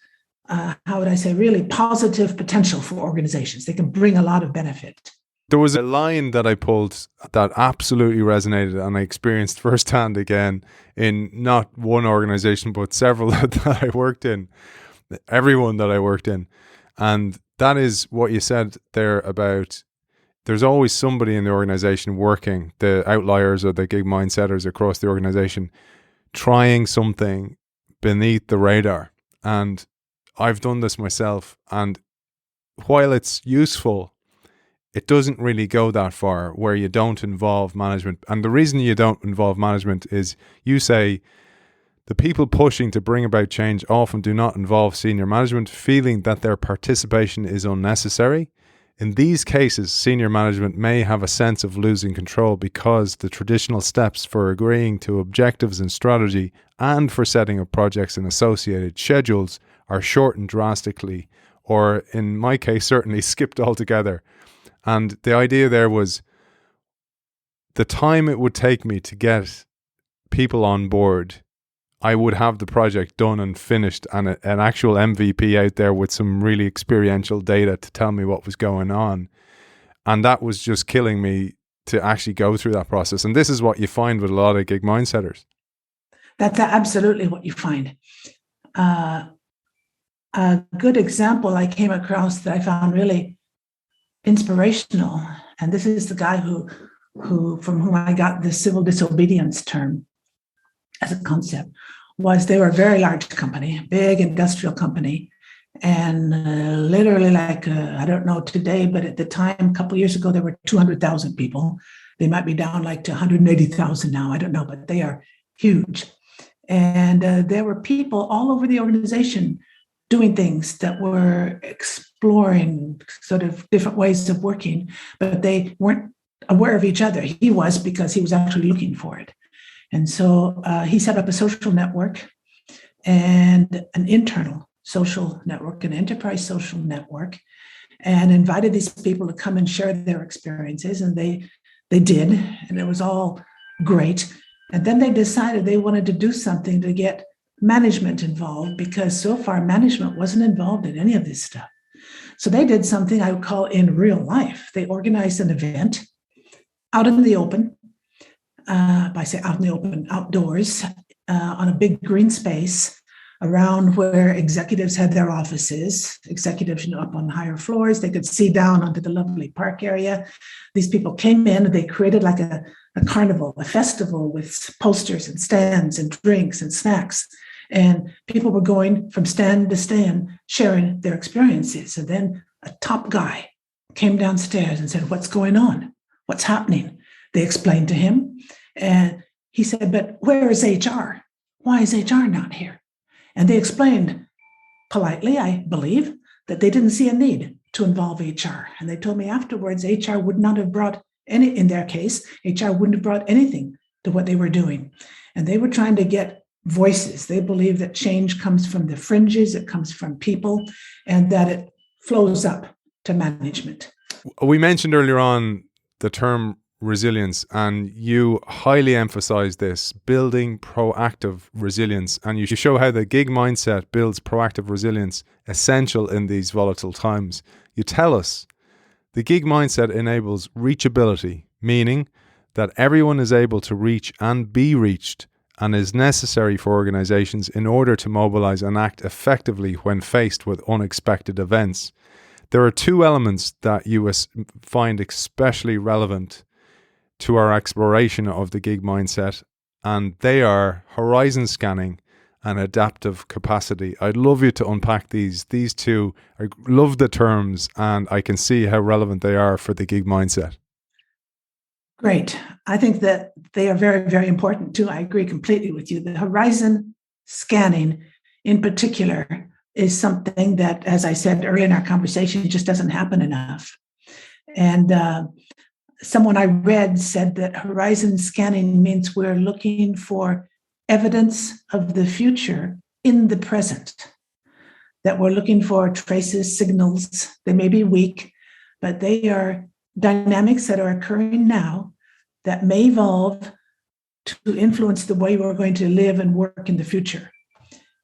really positive potential for organizations. They can bring a lot of benefit. There was a line that I pulled that absolutely resonated, and I experienced firsthand again in not one organization, but several that I worked in, everyone that I worked in. And that is what you said there about there's always somebody in the organization working, the outliers or the gig mindsetters across the organization, trying something beneath the radar. And I've done this myself. And while it's useful, it doesn't really go that far where you don't involve management. And the reason you don't involve management is you say the people pushing to bring about change often do not involve senior management, feeling that their participation is unnecessary. In these cases, senior management may have a sense of losing control because the traditional steps for agreeing to objectives and strategy and for setting up projects and associated schedules are shortened drastically, or in my case, certainly skipped altogether. And the idea there was the time it would take me to get people on board, I would have the project done and finished and an actual MVP out there with some really experiential data to tell me what was going on. And that was just killing me to actually go through that process. And this is what you find with a lot of gig mindsetters. That's absolutely what you find. A good example I came across that I found really inspirational, and this is the guy who from whom I got the civil disobedience term as a concept, was they were a very large company, big industrial company, and literally I don't know today, but at the time, a couple of years ago, there were 200,000 people. They might be down to 180,000 now, I don't know, but they are huge. And there were people all over the organization doing things that were exploring sort of different ways of working, but they weren't aware of each other. He was, because he was actually looking for it. And so he set up a social network and an internal social network, an enterprise social network, and invited these people to come and share their experiences. And they did, and it was all great. And then they decided they wanted to do something to get management involved, because so far management wasn't involved in any of this stuff. So they did something I would call in real life. They organized an event out in the open, by say out in the open, outdoors, on a big green space, around where executives had their offices, executives up on higher floors. They could see down onto the lovely park area. These people came in and they created like a carnival, a festival with posters and stands and drinks and snacks. And people were going from stand to stand, sharing their experiences. And then a top guy came downstairs and said, "What's going on? What's happening?" They explained to him. And he said, "But where is HR? Why is HR not here?" And they explained politely, I believe, that they didn't see a need to involve HR. And they told me afterwards, HR would not have brought any, in their case, HR wouldn't have brought anything to what they were doing. And they were trying to get voices. They believe that change comes from the fringes, it comes from people, and that it flows up to management. We mentioned earlier on the term resilience, and you highly emphasize this, building proactive resilience, and you show how the gig mindset builds proactive resilience, essential in these volatile times. You tell us the gig mindset enables reachability, meaning that everyone is able to reach and be reached, and is necessary for organizations in order to mobilize and act effectively when faced with unexpected events. There are two elements that you find especially relevant to our exploration of the gig mindset, and they are horizon scanning and adaptive capacity. I'd love you to unpack these two. I love the terms, and I can see how relevant they are for the gig mindset. Great. I think that they are very, very important too. I agree completely with you. The horizon scanning in particular is something that, as I said earlier in our conversation, just doesn't happen enough. And someone I read said that horizon scanning means we're looking for evidence of the future in the present, that we're looking for traces, signals. They may be weak, but they are dynamics that are occurring now that may evolve to influence the way we're going to live and work in the future.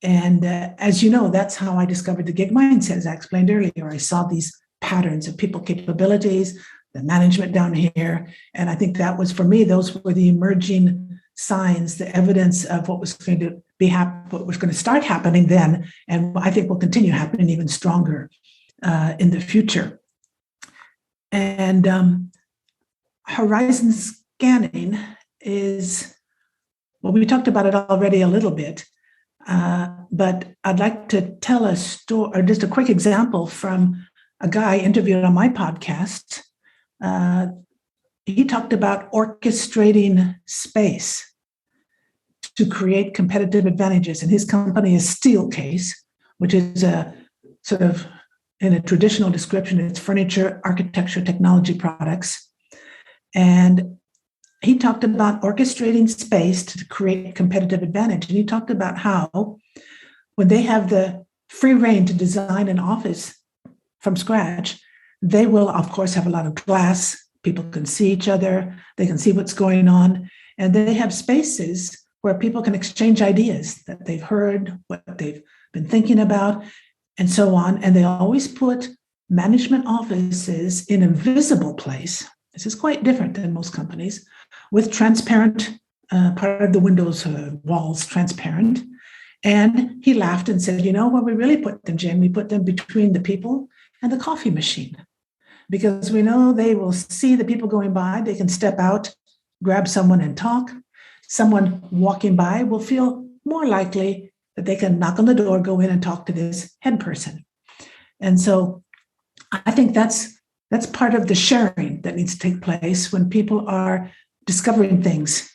And as you know, that's how I discovered the gig mindset, as I explained earlier. I saw these patterns of people capabilities, the management down here. And I think that was, for me, those were the emerging signs, the evidence of what was going to be what was going to start happening then, and I think will continue happening even stronger in the future. And horizon scanning is, well, we talked about it already a little bit, but I'd like to tell a story, or just a quick example from a guy interviewed on my podcast. He talked about orchestrating space to create competitive advantages. And his company is Steelcase, which is a sort of, in a traditional description, it's furniture, architecture, technology products. And he talked about orchestrating space to create competitive advantage. And he talked about how when they have the free reign to design an office from scratch, they will, of course, have a lot of glass. People can see each other. They can see what's going on. And they have spaces where people can exchange ideas that they've heard, what they've been thinking about, and so on. And they always put management offices in a visible place. This is quite different than most companies, with transparent, part of the windows, walls transparent. And he laughed and said, "You know where we really put them, Jim? We put them between the people and the coffee machine, because we know they will see the people going by. They can step out, grab someone and talk. Someone walking by will feel more likely that they can knock on the door, go in and talk to this head person." And so I think that's part of the sharing that needs to take place when people are discovering things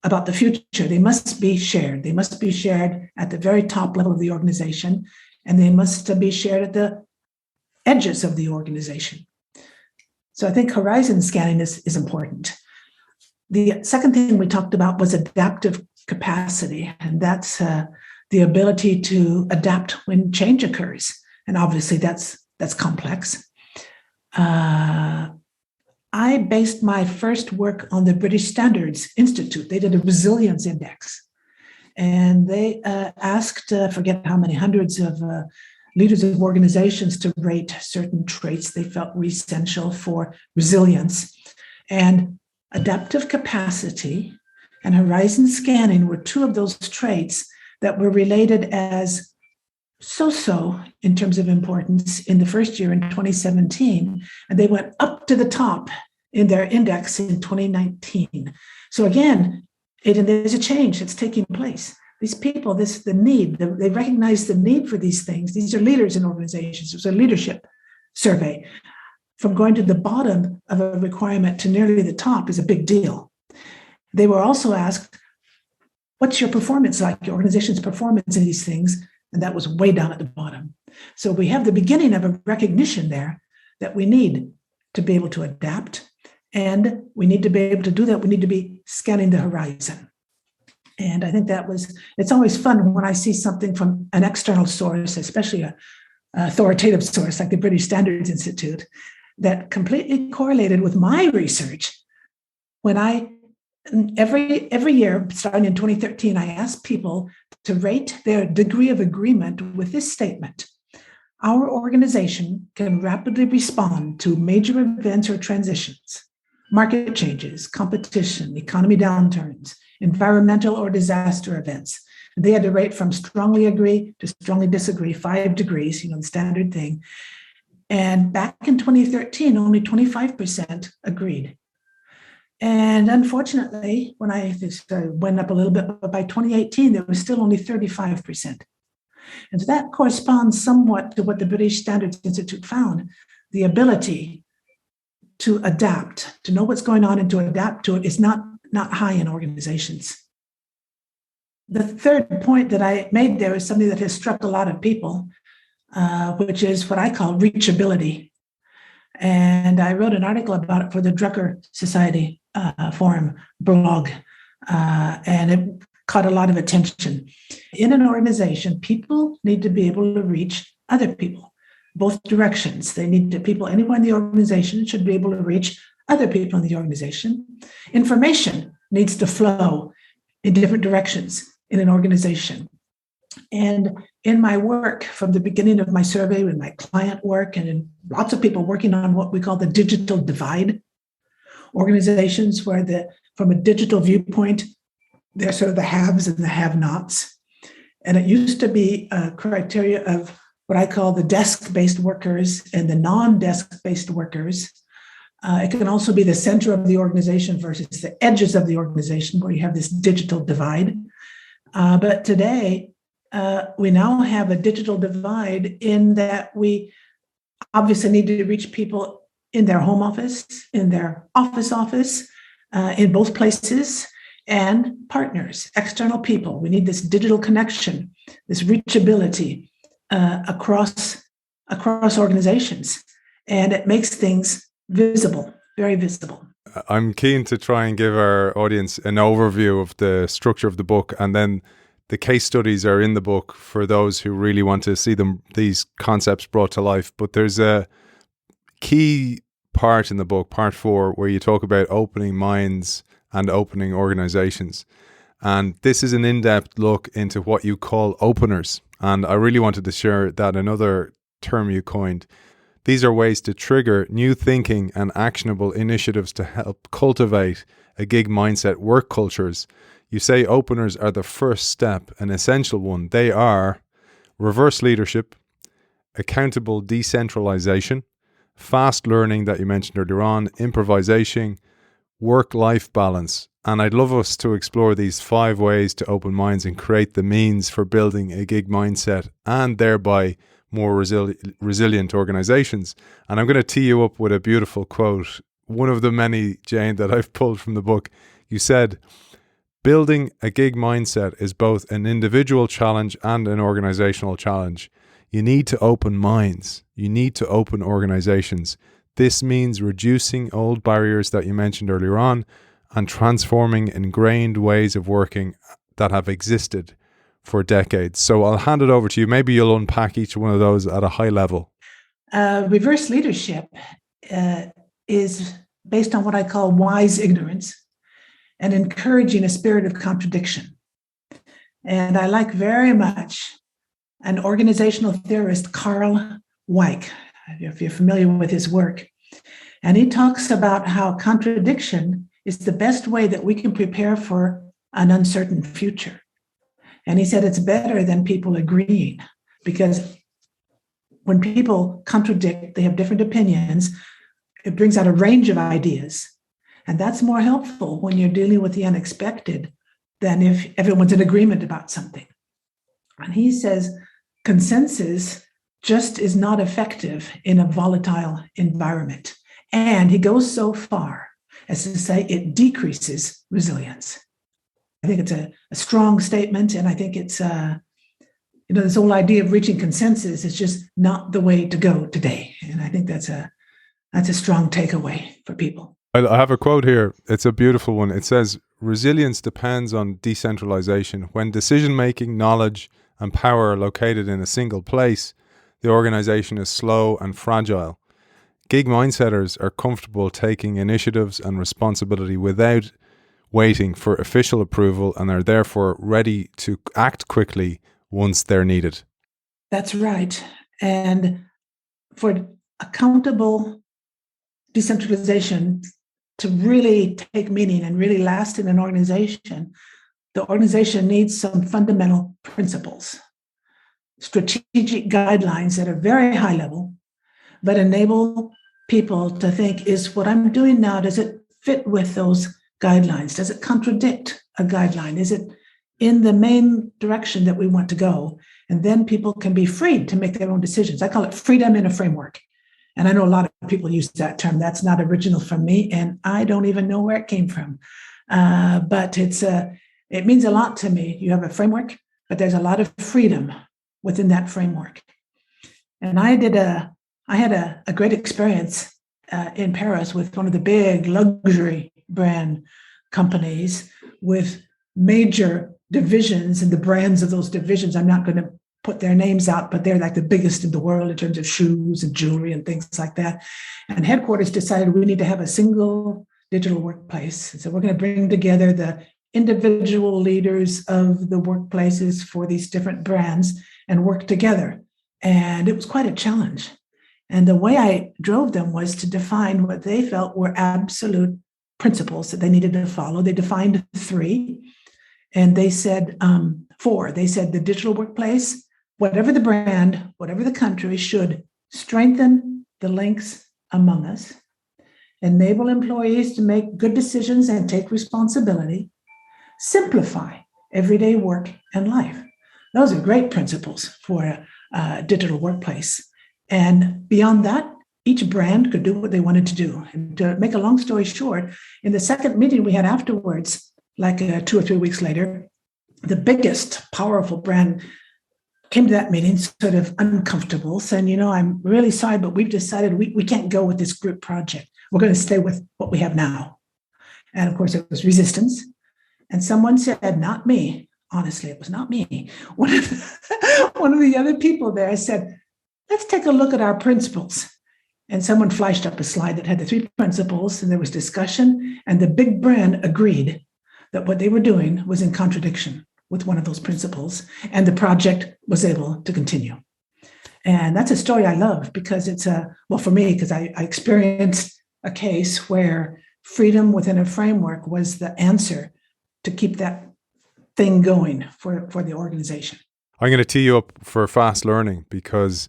about the future. They must be shared. They must be shared at the very top level of the organization, and they must be shared at the edges of the organization. So I think horizon scanning is important. The second thing we talked about was adaptive capacity, and that's the ability to adapt when change occurs. And obviously that's complex. I based my first work on the British Standards Institute. They did a resilience index, and they asked, forget how many hundreds of leaders of organizations to rate certain traits they felt were essential for resilience. And adaptive capacity and horizon scanning were two of those traits that were related as so-so in terms of importance in the first year in 2017, and they went up to the top in their index in 2019. So again, Aidan, there's a change that's taking place. These people, they recognize the need for these things. These are leaders in organizations. It was a leadership survey. From going to the bottom of a requirement to nearly the top is a big deal. They were also asked, what's your performance like, your organization's performance in these things? And that was way down at the bottom. So we have the beginning of a recognition there that we need to be able to adapt. And we need to be able to do that. We need to be scanning the horizon. And I think it's always fun when I see something from an external source, especially an authoritative source like the British Standards Institute, that completely correlated with my research. When every year, starting in 2013, I asked people to rate their degree of agreement with this statement: our organization can rapidly respond to major events or transitions, market changes, competition, economy downturns, environmental or disaster events. They had to rate from strongly agree to strongly disagree, 5 degrees, the standard thing. And back in 2013, only 25% agreed. And unfortunately, when I went up a little bit, but by 2018, there was still only 35%. And so that corresponds somewhat to what the British Standards Institute found: the ability to adapt, to know what's going on and to adapt to it is not high in organizations. The third point that I made there is something that has struck a lot of people, which is what I call reachability. And I wrote an article about it for the Drucker Society forum blog, and it caught a lot of attention. In an organization, people need to be able to reach other people, both directions. Anyone in the organization should be able to reach other people in the organization. Information needs to flow in different directions in an organization. And in my work, from the beginning of my survey, with my client work, and in lots of people working on what we call the digital divide, organizations where from a digital viewpoint, they're sort of the haves and the have-nots. And it used to be a criteria of what I call the desk-based workers and the non-desk-based workers. It can also be the center of the organization versus the edges of the organization, where you have this digital divide. But today, we now have a digital divide in that we obviously need to reach people in their home office, in their office, in both places, and partners, external people. We need this digital connection, this reachability across organizations, and it makes things visible, very visible. I'm keen to try and give our audience an overview of the structure of the book, and then the case studies are in the book for those who really want to see these concepts brought to life. But there's a key part in the book, part 4, where you talk about opening minds and opening organizations. And this is an in-depth look into what you call openers. And I really wanted to share that another term you coined. These are ways to trigger new thinking and actionable initiatives to help cultivate a gig mindset work cultures. You say openers are the first step, an essential one. They are reverse leadership, accountable decentralization, fast learning that you mentioned earlier on, improvisation, work-life balance. And I'd love us to explore these 5 ways to open minds and create the means for building a gig mindset and thereby more resilient organizations. And I'm going to tee you up with a beautiful quote, one of the many, Jane, that I've pulled from the book. You said, building a gig mindset is both an individual challenge and an organizational challenge. You need to open minds. You need to open organizations. This means reducing old barriers that you mentioned earlier on and transforming ingrained ways of working that have existed for decades. So I'll hand it over to you. Maybe you'll unpack each one of those at a high level. Reverse leadership is based on what I call wise ignorance and encouraging a spirit of contradiction. And I like very much an organizational theorist, Carl Weick, if you're familiar with his work. And he talks about how contradiction is the best way that we can prepare for an uncertain future. And he said it's better than people agreeing, because when people contradict, they have different opinions, it brings out a range of ideas. And that's more helpful when you're dealing with the unexpected than if everyone's in agreement about something. And he says consensus just is not effective in a volatile environment. And he goes so far as to say it decreases resilience. I think it's a strong statement, and I think it's this whole idea of reaching consensus is just not the way to go today. And I think that's a strong takeaway for people. I have a quote here. It's a beautiful one. It says, "Resilience depends on decentralization. When decision-making, knowledge, and power are located in a single place, the organization is slow and fragile. Gig mindsetters are comfortable taking initiatives and responsibility without waiting for official approval and are therefore ready to act quickly once they're needed." That's right. And for accountable decentralization to really take meaning and really last in an organization, the organization needs some fundamental principles, strategic guidelines that are very high level, but enable people to think, is what I'm doing now, does it fit with those guidelines? Does it contradict a guideline? Is it in the main direction that we want to go? And then people can be freed to make their own decisions. I call it freedom in a framework. And I know a lot of people use that term. That's not original from me, and I don't even know where it came from. But it means a lot to me. You have a framework, but there's a lot of freedom within that framework. And I had a great experience in Paris with one of the big luxury brand companies with major divisions, and the brands of those divisions, I'm not going to put their names out, but they're like the biggest in the world in terms of shoes and jewelry and things like that. And headquarters decided we need to have a single digital workplace. So we're going to bring together the individual leaders of the workplaces for these different brands and work together. And it was quite a challenge. And the way I drove them was to define what they felt were absolute principles that they needed to follow. They defined 3, and they said 4. They said the digital workplace, whatever the brand, whatever the country, should strengthen the links among us, enable employees to make good decisions and take responsibility, simplify everyday work and life. Those are great principles for a digital workplace. And beyond that, each brand could do what they wanted to do. And to make a long story short, in the second meeting we had afterwards, like 2 or 3 weeks later, the biggest powerful brand came to that meeting sort of uncomfortable, saying, I'm really sorry, but we've decided we can't go with this group project. We're going to stay with what we have now. And of course, it was resistance. And someone said, not me. Honestly, it was not me. One of the other people there said, let's take a look at our principles. And someone flashed up a slide that had the 3 principles, and there was discussion, and the big brand agreed that what they were doing was in contradiction with one of those principles, and the project was able to continue. And that's a story I love, because it's for me, because I experienced a case where freedom within a framework was the answer to keep that thing going for the organization. I'm going to tee you up for fast learning, because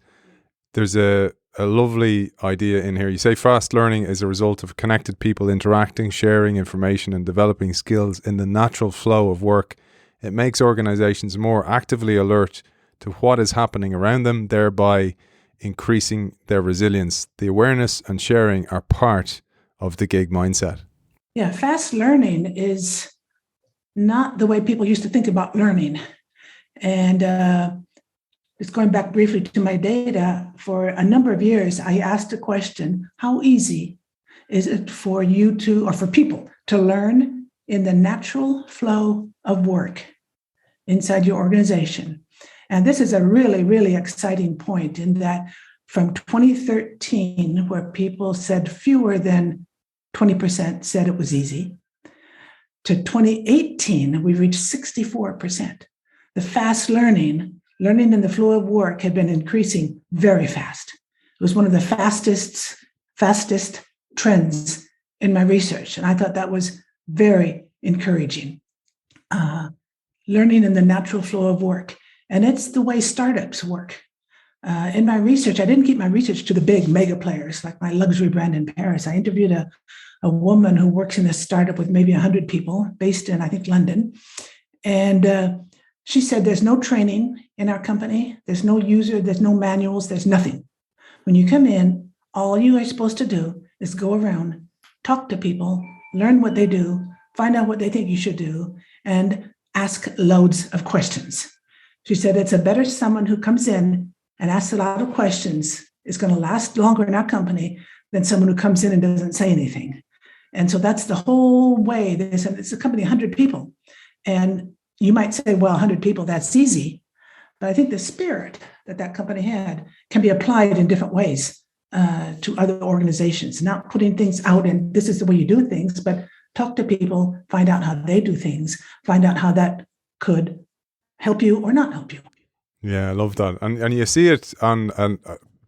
there's a lovely idea in here. You say fast learning is a result of connected people interacting, sharing information, and developing skills in the natural flow of work. It makes organizations more actively alert to what is happening around them, thereby increasing their resilience. The awareness and sharing are part of the gig mindset. Yeah, fast learning is not the way people used to think about learning. And just going back briefly to my data, for a number of years, I asked the question, how easy is it for you to, or for people to learn in the natural flow of work inside your organization? And this is a really, really exciting point, in that from 2013, where people said fewer than 20% said it was easy, to 2018, we reached 64%. The fast learning in the flow of work had been increasing very fast. It was one of the fastest trends in my research. And I thought that was very encouraging. learning in the natural flow of work. And it's the way startups work. In my research, I didn't keep my research to the big mega players like my luxury brand in Paris. I interviewed a woman who works in a startup with maybe 100 people based in, I think, London. And she said, there's no training in our company. There's no user, there's no manuals, there's nothing. When you come in, all you are supposed to do is go around, talk to people, learn what they do, find out what they think you should do, and ask loads of questions. She said, it's a better someone who comes in and asks a lot of questions is going to last longer in our company than someone who comes in and doesn't say anything. And so that's the whole way. It's a company of 100 people. And you might say, well, 100 people, that's easy. But I think the spirit that company had can be applied in different ways to other organizations, not putting things out and this is the way you do things, but talk to people, find out how they do things, find out how that could help you or not help you. Yeah, I love that. And you see it on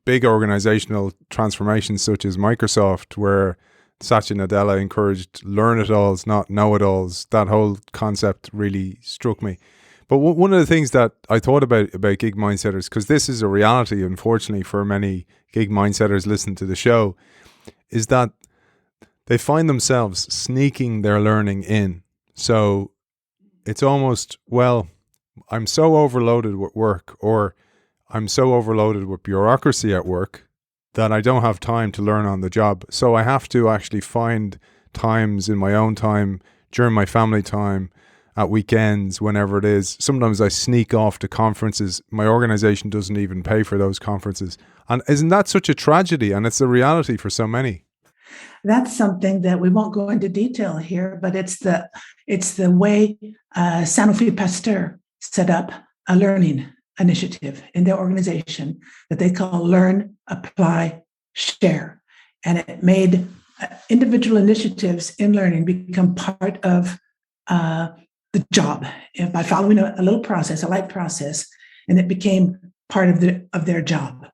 big organizational transformations such as Microsoft, where Satya Nadella encouraged learn-it-alls, not know-it-alls. That whole concept really struck me. But one of the things that I thought about gig mindsetters, because this is a reality, unfortunately, for many gig mindsetters listening to the show, is that they find themselves sneaking their learning in. So it's almost, well, I'm so overloaded with work, or I'm so overloaded with bureaucracy at work that I don't have time to learn on the job. So I have to actually find times in my own time, during my family time, at weekends, whenever it is. Sometimes I sneak off to conferences. My organization doesn't even pay for those conferences. And isn't that such a tragedy? And it's a reality for so many. That's something that we won't go into detail here, but it's the way Sanofi Pasteur set up a learning initiative in their organization that they call Learn, Apply, Share. And it made individual initiatives in learning become part of the job by following a little process, a light process, and it became part of their job.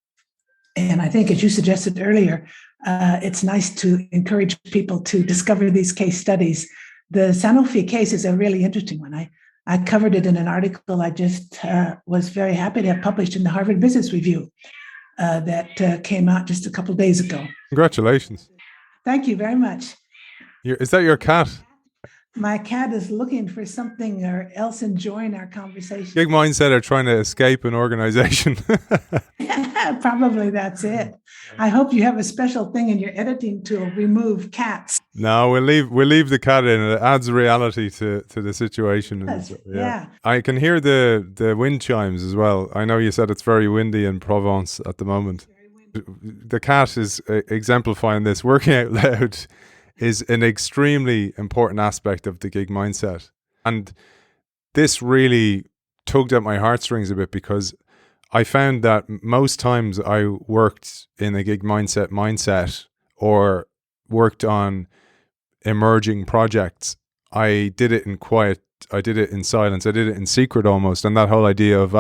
And I think, as you suggested earlier, it's nice to encourage people to discover these case studies. The Sanofi case is a really interesting one. I covered it in an article I just was very happy to have published in the Harvard Business Review that came out just a couple of days ago. Congratulations. Thank you very much. Is that your cat? My cat is looking for something or else enjoying our conversation. Gig mindsetter trying to escape an organization. Probably that's it. I hope you have a special thing in your editing tool, remove cats. No, we'll leave the cat in. It adds reality to the situation. Yes, yeah. I can hear the wind chimes as well. I know you said it's very windy in Provence at the moment. The cat is exemplifying this. Working out loud is an extremely important aspect of the gig mindset. And this really tugged at my heartstrings a bit, because I found that most times I worked in a gig mindset or worked on emerging projects, I did it in quiet. I did it in silence. I did it in secret almost. And that whole idea of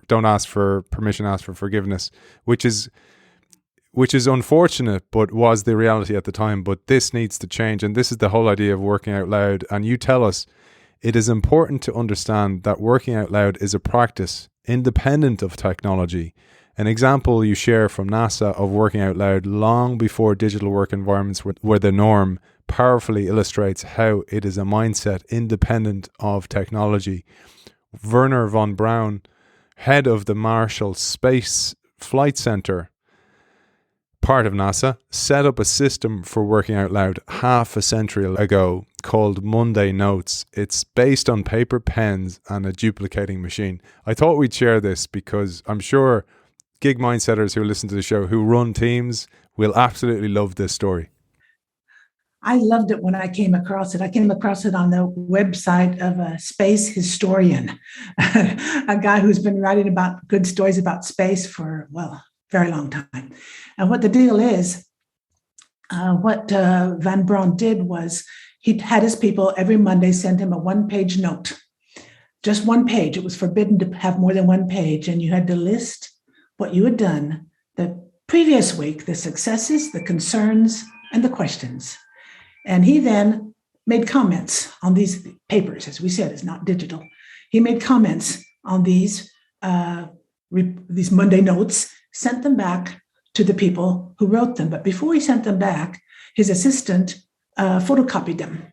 don't ask for permission, ask for forgiveness, which is unfortunate, but was the reality at the time. But this needs to change. And this is the whole idea of working out loud. And you tell us it is important to understand that working out loud is a practice independent of technology. An example you share from NASA of working out loud long before digital work environments were the norm powerfully illustrates how it is a mindset independent of technology. Wernher von Braun, head of the Marshall Space Flight Center, part of NASA, set up a system for working out loud half a century ago called Monday Notes. It's based on paper, pens, and a duplicating machine. I thought we'd share this because I'm sure gig mindsetters who listen to the show, who run teams, will absolutely love this story. I loved it when I came across it. I came across it on the website of a space historian, a guy who's been writing about good stories about space for, very long time. And what the deal is, what Van Braun did was he had his people every Monday send him a one-page note, just one page. It was forbidden to have more than one page. And you had to list what you had done the previous week, the successes, the concerns, and the questions. And he then made comments on these papers. As we said, it's not digital. he made comments on these Monday notes, sent them back to the people who wrote them. But before he sent them back, his assistant photocopied them.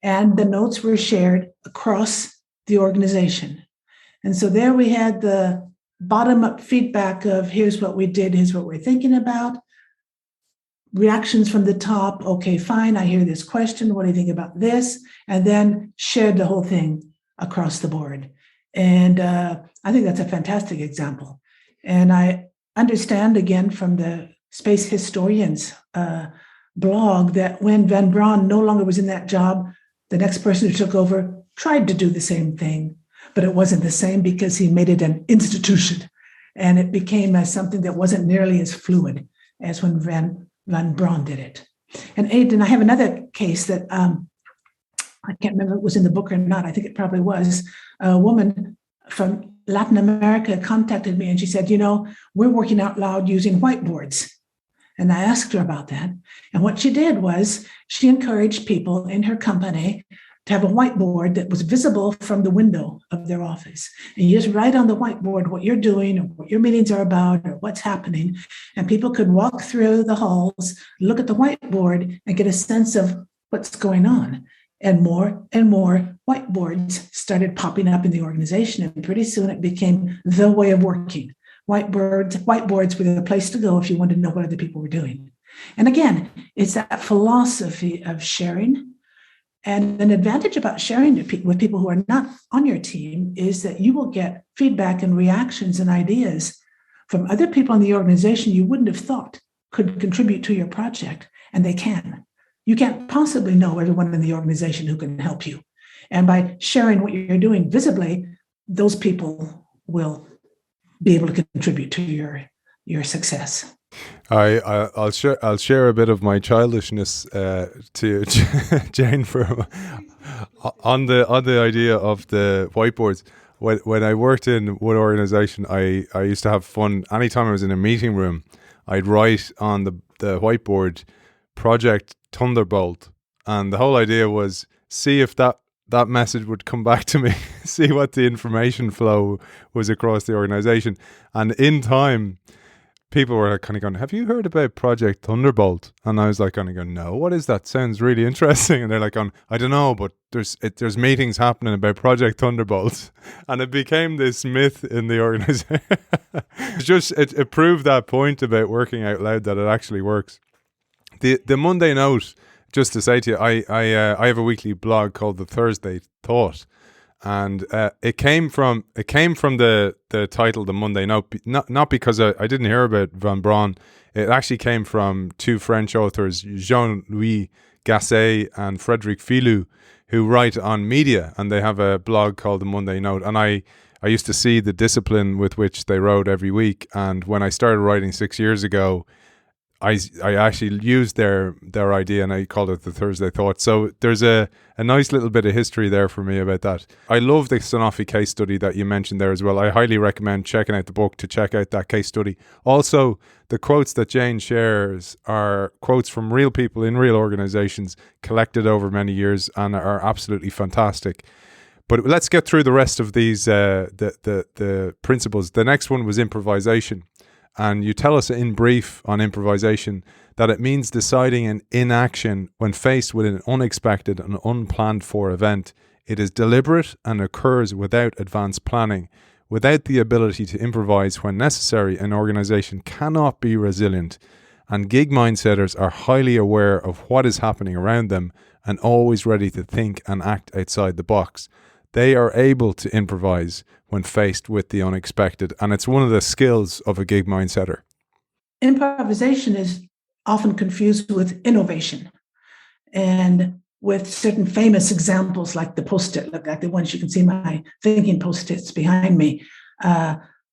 And the notes were shared across the organization. And so there we had the bottom-up feedback of here's what we did, here's what we're thinking about. Reactions from the top, okay, fine, I hear this question, what do you think about this? And then shared the whole thing across the board. And I think that's a fantastic example. And I understand, again, from the Space Historians blog that when Van Braun no longer was in that job, the next person who took over tried to do the same thing, but it wasn't the same because he made it an institution. And it became something that wasn't nearly as fluid as when Van Braun did it. And Aidan, I have another case that I can't remember if it was in the book or not. I think it probably was. A woman from Latin America contacted me and she said, we're working out loud using whiteboards. And I asked her about that. And what she did was she encouraged people in her company to have a whiteboard that was visible from the window of their office. And you just write on the whiteboard what you're doing or what your meetings are about or what's happening. And people could walk through the halls, look at the whiteboard and get a sense of what's going on. And more whiteboards started popping up in the organization. And pretty soon it became the way of working. Whiteboards were the place to go if you wanted to know what other people were doing. And again, it's that philosophy of sharing. And an advantage about sharing with people who are not on your team is that you will get feedback and reactions and ideas from other people in the organization you wouldn't have thought could contribute to your project, and they can. You can't possibly know everyone in the organization who can help you. And by sharing what you're doing visibly, those people will be able to contribute to your success. I'll share a bit of my childishness to Jane on the idea of the whiteboards. When I worked in one organization, I used to have fun. Anytime I was in a meeting room, I'd write on the whiteboard Project Thunderbolt, and the whole idea was see if that message would come back to me, see what the information flow was across the organization. And in time, people were kind of going, have you heard about Project Thunderbolt? And I was like kind of going, no, what is that? Sounds really interesting. And they're like, I don't know, but there's meetings happening about Project Thunderbolt. And it became this myth in the organization. It proved that point about working out loud, that it actually works. The Monday note, just to say to you, I have a weekly blog called The Thursday Thought. And it came from the title, The Monday Note, not because I didn't hear about Van Braun. It actually came from two French authors, Jean-Louis Gasset and Frédéric Filou, who write on media, and they have a blog called The Monday Note. And I used to see the discipline with which they wrote every week. And when I started writing 6 years ago, I actually used their idea and I called it The Thursday Thought. So there's a nice little bit of history there for me about that. I love the Sanofi case study that you mentioned there as well. I highly recommend checking out the book to check out that case study. Also, the quotes that Jane shares are quotes from real people in real organizations collected over many years and are absolutely fantastic. But let's get through the rest of these the principles. The next one was improvisation. And you tell us in brief on improvisation that it means deciding an inaction when faced with an unexpected and unplanned for event. It is deliberate and occurs without advanced planning. Without the ability to improvise when necessary, an organization cannot be resilient. And gig mindsetters are highly aware of what is happening around them and always ready to think and act outside the box. They are able to improvise when faced with the unexpected, and it's one of the skills of a gig mindsetter. Improvisation is often confused with innovation, and with certain famous examples like the Post-it, like the ones you can see my thinking Post-its behind me,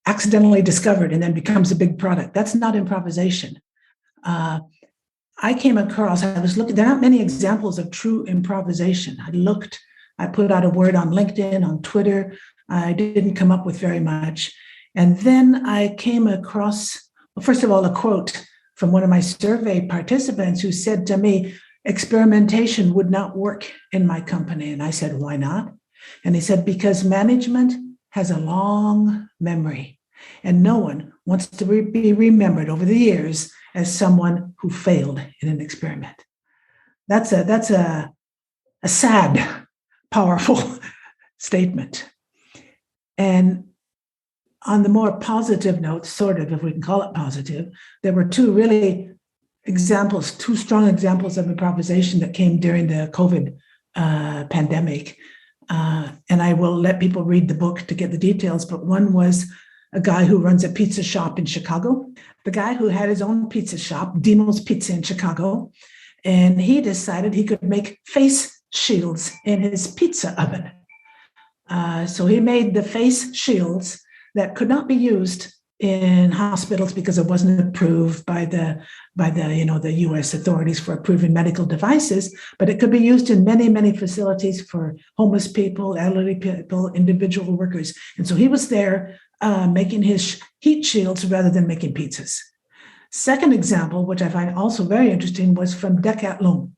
accidentally discovered and then becomes a big product. That's not improvisation. I came across, I was looking, there are not many examples of true improvisation. I put out a word on LinkedIn, on Twitter. I didn't come up with very much. And then I came across, well, first of all, a quote from one of my survey participants who said to me, experimentation would not work in my company. And I said, why not? And he said, because management has a long memory, and no one wants to be remembered over the years as someone who failed in an experiment. That's a sad, powerful statement. And on the more positive note, sort of, if we can call it positive, there were two strong examples of improvisation that came during the COVID pandemic. And I will let people read the book to get the details, but one was a guy who runs a pizza shop in Chicago, the guy who had his own pizza shop, Dimo's Pizza in Chicago, and he decided he could make face shields in his pizza oven. So he made the face shields that could not be used in hospitals because it wasn't approved by the U.S. authorities for approving medical devices, but it could be used in many, many facilities for homeless people, elderly people, individual workers. And so he was there making his heat shields rather than making pizzas. Second example, which I find also very interesting, was from Decathlon,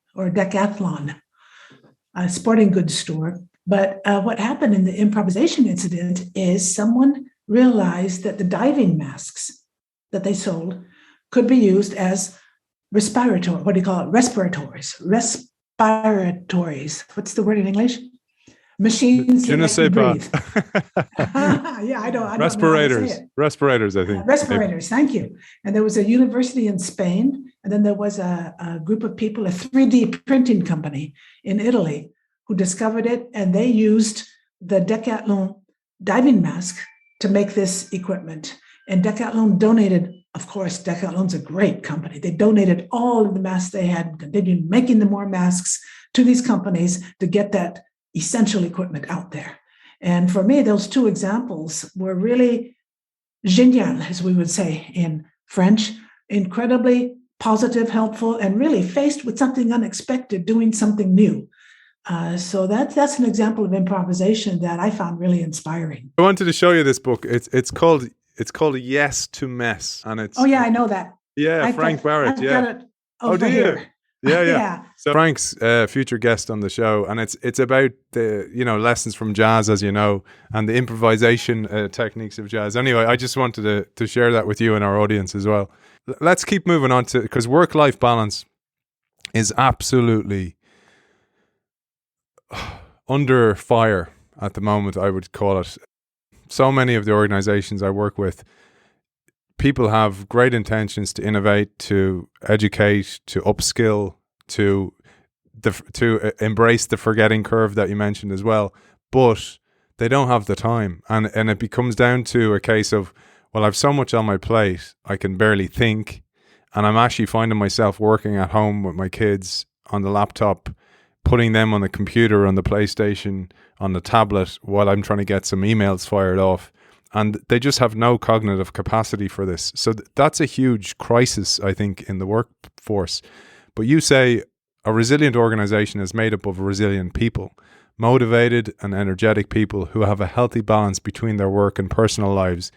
a sporting goods store. But what happened in the improvisation incident is someone realized that the diving masks that they sold could be used as respirators. What's the word in English? Machines that make you breathe. Yeah, I don't Respirators. know how to say it. Respirators, I think. Respirators, thank you. And there was a university in Spain, and then there was a group of people, a 3D printing company in Italy, who discovered it, and they used the Decathlon diving mask to make this equipment. And Decathlon donated, of course, Decathlon's a great company. They donated all of the masks they had and continued making the more masks to these companies to get that essential equipment out there. And for me, those two examples were really génial, as we would say in French, incredibly positive, helpful, and really faced with something unexpected, doing something new. So that's an example of improvisation that I found really inspiring. I wanted to show you this book. It's called Yes to Mess, and it's I know that. Frank Barrett. Got it over do you? here. Yeah. So Frank's future guest on the show, and it's about the lessons from jazz, as you know, and the improvisation techniques of jazz. Anyway, I just wanted to share that with you and our audience as well. Let's keep moving on because work-life balance is absolutely under fire at the moment, I would call it. So many of the organizations I work with, people have great intentions to innovate, to educate, to upskill, to embrace the forgetting curve that you mentioned as well, but they don't have the time, and it becomes down to a case of, well, I've so much on my plate, I can barely think, and I'm actually finding myself working at home with my kids on the laptop, putting them on the computer, on the PlayStation, on the tablet, while I'm trying to get some emails fired off. And they just have no cognitive capacity for this. So that's a huge crisis, I think, in the workforce. But you say a resilient organization is made up of resilient people, motivated and energetic people who have a healthy balance between their work and personal lives.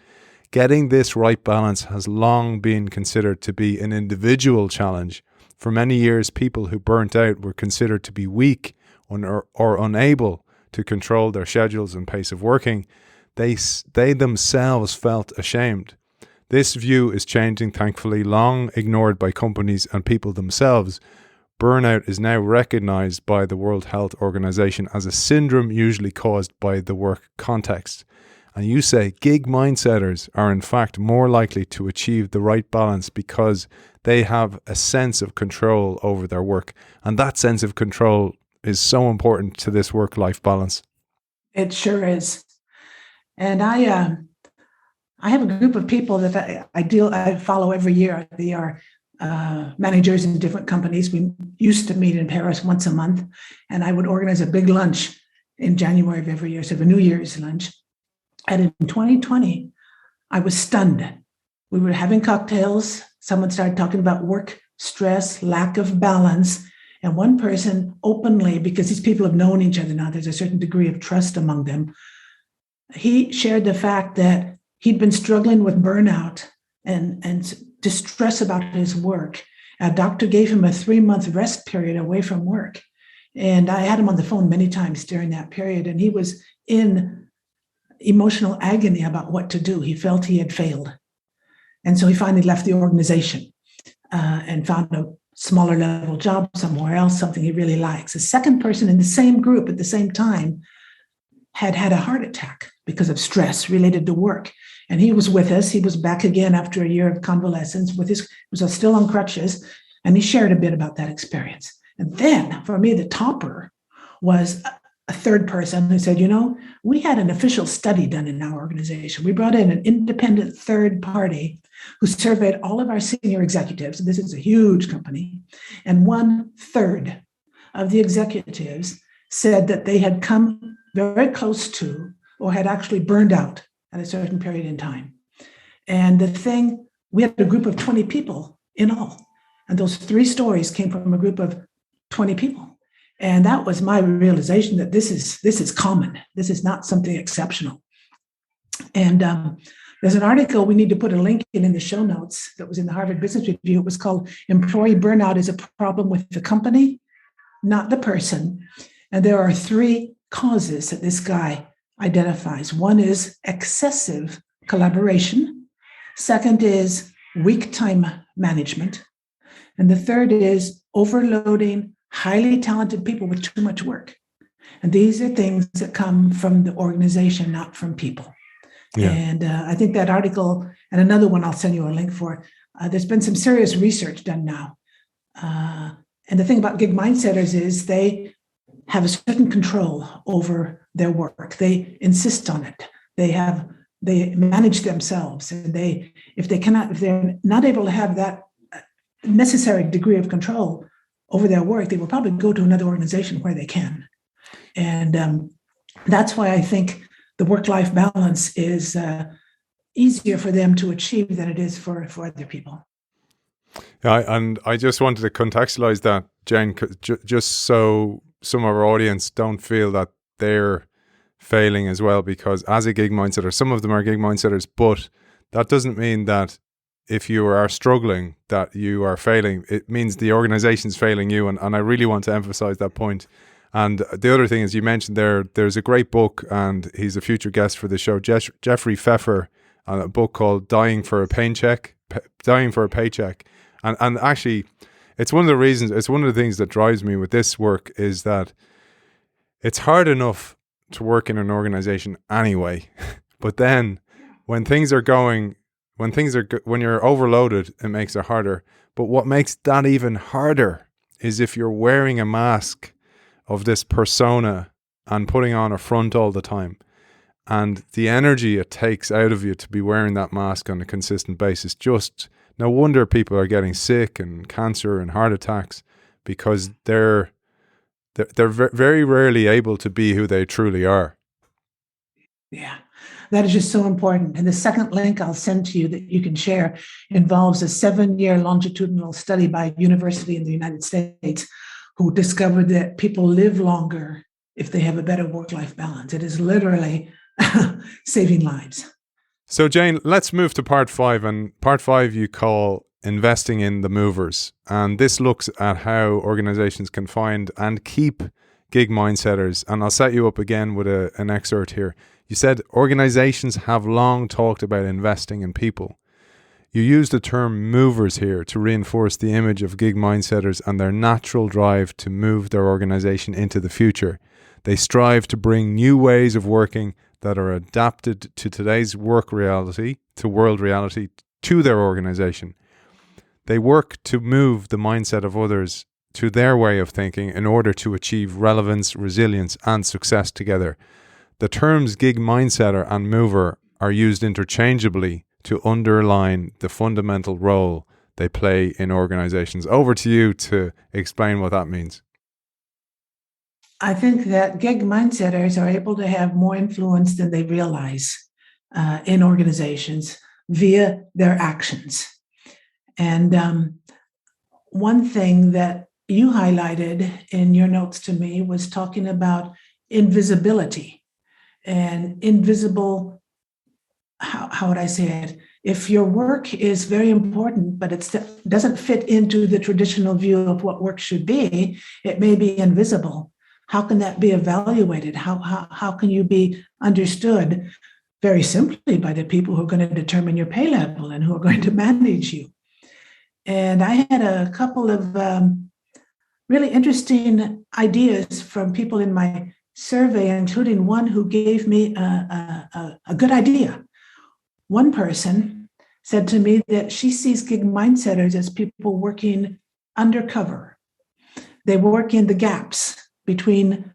Getting this right balance has long been considered to be an individual challenge. For many years, people who burnt out were considered to be weak or unable to control their schedules and pace of working. They themselves felt ashamed. This view is changing, thankfully, long ignored by companies and people themselves. Burnout is now recognized by the World Health Organization as a syndrome usually caused by the work context. And you say gig mindsetters are in fact more likely to achieve the right balance because they have a sense of control over their work. And that sense of control is so important to this work-life balance. It sure is. And I have a group of people that I follow every year. They are managers in different companies. We used to meet in Paris once a month, and I would organize a big lunch in January of every year, so the New Year's lunch. And in 2020, I was stunned. We were having cocktails. Someone started talking about work stress, lack of balance. And one person openly, because these people have known each other now, there's a certain degree of trust among them. He shared the fact that he'd been struggling with burnout and distress about his work. A doctor gave him a 3-month rest period away from work. And I had him on the phone many times during that period, and he was in emotional agony about what to do. He felt he had failed. And so he finally left the organization and found a smaller level job somewhere else, something he really likes. A second person in the same group at the same time had a heart attack because of stress related to work. And he was with us. He was back again after a year of convalescence was still on crutches. And he shared a bit about that experience. And then for me, the topper was a third person who said, we had an official study done in our organization. We brought in an independent third party who surveyed all of our senior executives. This is a huge company. And 1/3 of the executives said that they had come very close to or had actually burned out at a certain period in time. And we had a group of 20 people in all. And those 3 stories came from a group of 20 people. And that was my realization that this is common. This is not something exceptional. And there's an article, we need to put a link in the show notes, that was in the Harvard Business Review. It was called Employee Burnout is a Problem with the Company, Not the Person. And there are 3 causes that this guy identifies. One is excessive collaboration. Second is weak time management. And the third is overloading highly talented people with too much work. And these are things that come from the organization, not from people. Yeah. And I think that article, and another one I'll send you a link for, there's been some serious research done now. And the thing about gig mindsetters is they have a certain control over their work. They insist on it. They manage themselves. And if they're not able to have that necessary degree of control over their work, they will probably go to another organization where they can. And that's why I think the work-life balance is easier for them to achieve than it is for other people. Yeah, and I just wanted to contextualize that, Jane, just so some of our audience don't feel that they're failing as well, because as a gig mindsetter, some of them are gig mindsetters, but that doesn't mean that if you are struggling that you are failing. It means the organization's failing you, and I really want to emphasize that point. And the other thing is, you mentioned there's a great book, and he's a future guest for the show, Jeffrey Pfeffer, a book called Dying for a Paycheck. And actually, it's one of the things that drives me with this work is that it's hard enough to work in an organization anyway. But then when you're overloaded, it makes it harder. But what makes that even harder is if you're wearing a mask of this persona and putting on a front all the time. And the energy it takes out of you to be wearing that mask on a consistent basis, just no wonder people are getting sick and cancer and heart attacks, because they're very rarely able to be who they truly are. Yeah, that is just so important. And the second link I'll send to you that you can share involves a 7-year longitudinal study by a university in the United States who discovered that people live longer if they have a better work-life balance. It is literally saving lives. So Jane, let's move to part 5. And part 5 you call investing in the movers. And this looks at how organizations can find and keep gig mindsetters. And I'll set you up again with an excerpt here. You said organizations have long talked about investing in people. You use the term movers here to reinforce the image of gig mindsetters and their natural drive to move their organization into the future. They strive to bring new ways of working that are adapted to today's work reality, to world reality, to their organization. They work to move the mindset of others to their way of thinking in order to achieve relevance, resilience, and success together. The terms gig mindsetter and mover are used interchangeably to underline the fundamental role they play in organizations. Over to you to explain what that means. I think that gig mindsetters are able to have more influence than they realize in organizations via their actions. And one thing that you highlighted in your notes to me was talking about invisibility and invisible, how would I say it? If your work is very important, but it doesn't fit into the traditional view of what work should be, it may be invisible. How can that be evaluated? How can you be understood? Very simply by the people who are going to determine your pay level and who are going to manage you. And I had a couple of really interesting ideas from people in my survey, including one who gave me a good idea. One person said to me that she sees gig mindsetters as people working undercover. They work in the gaps between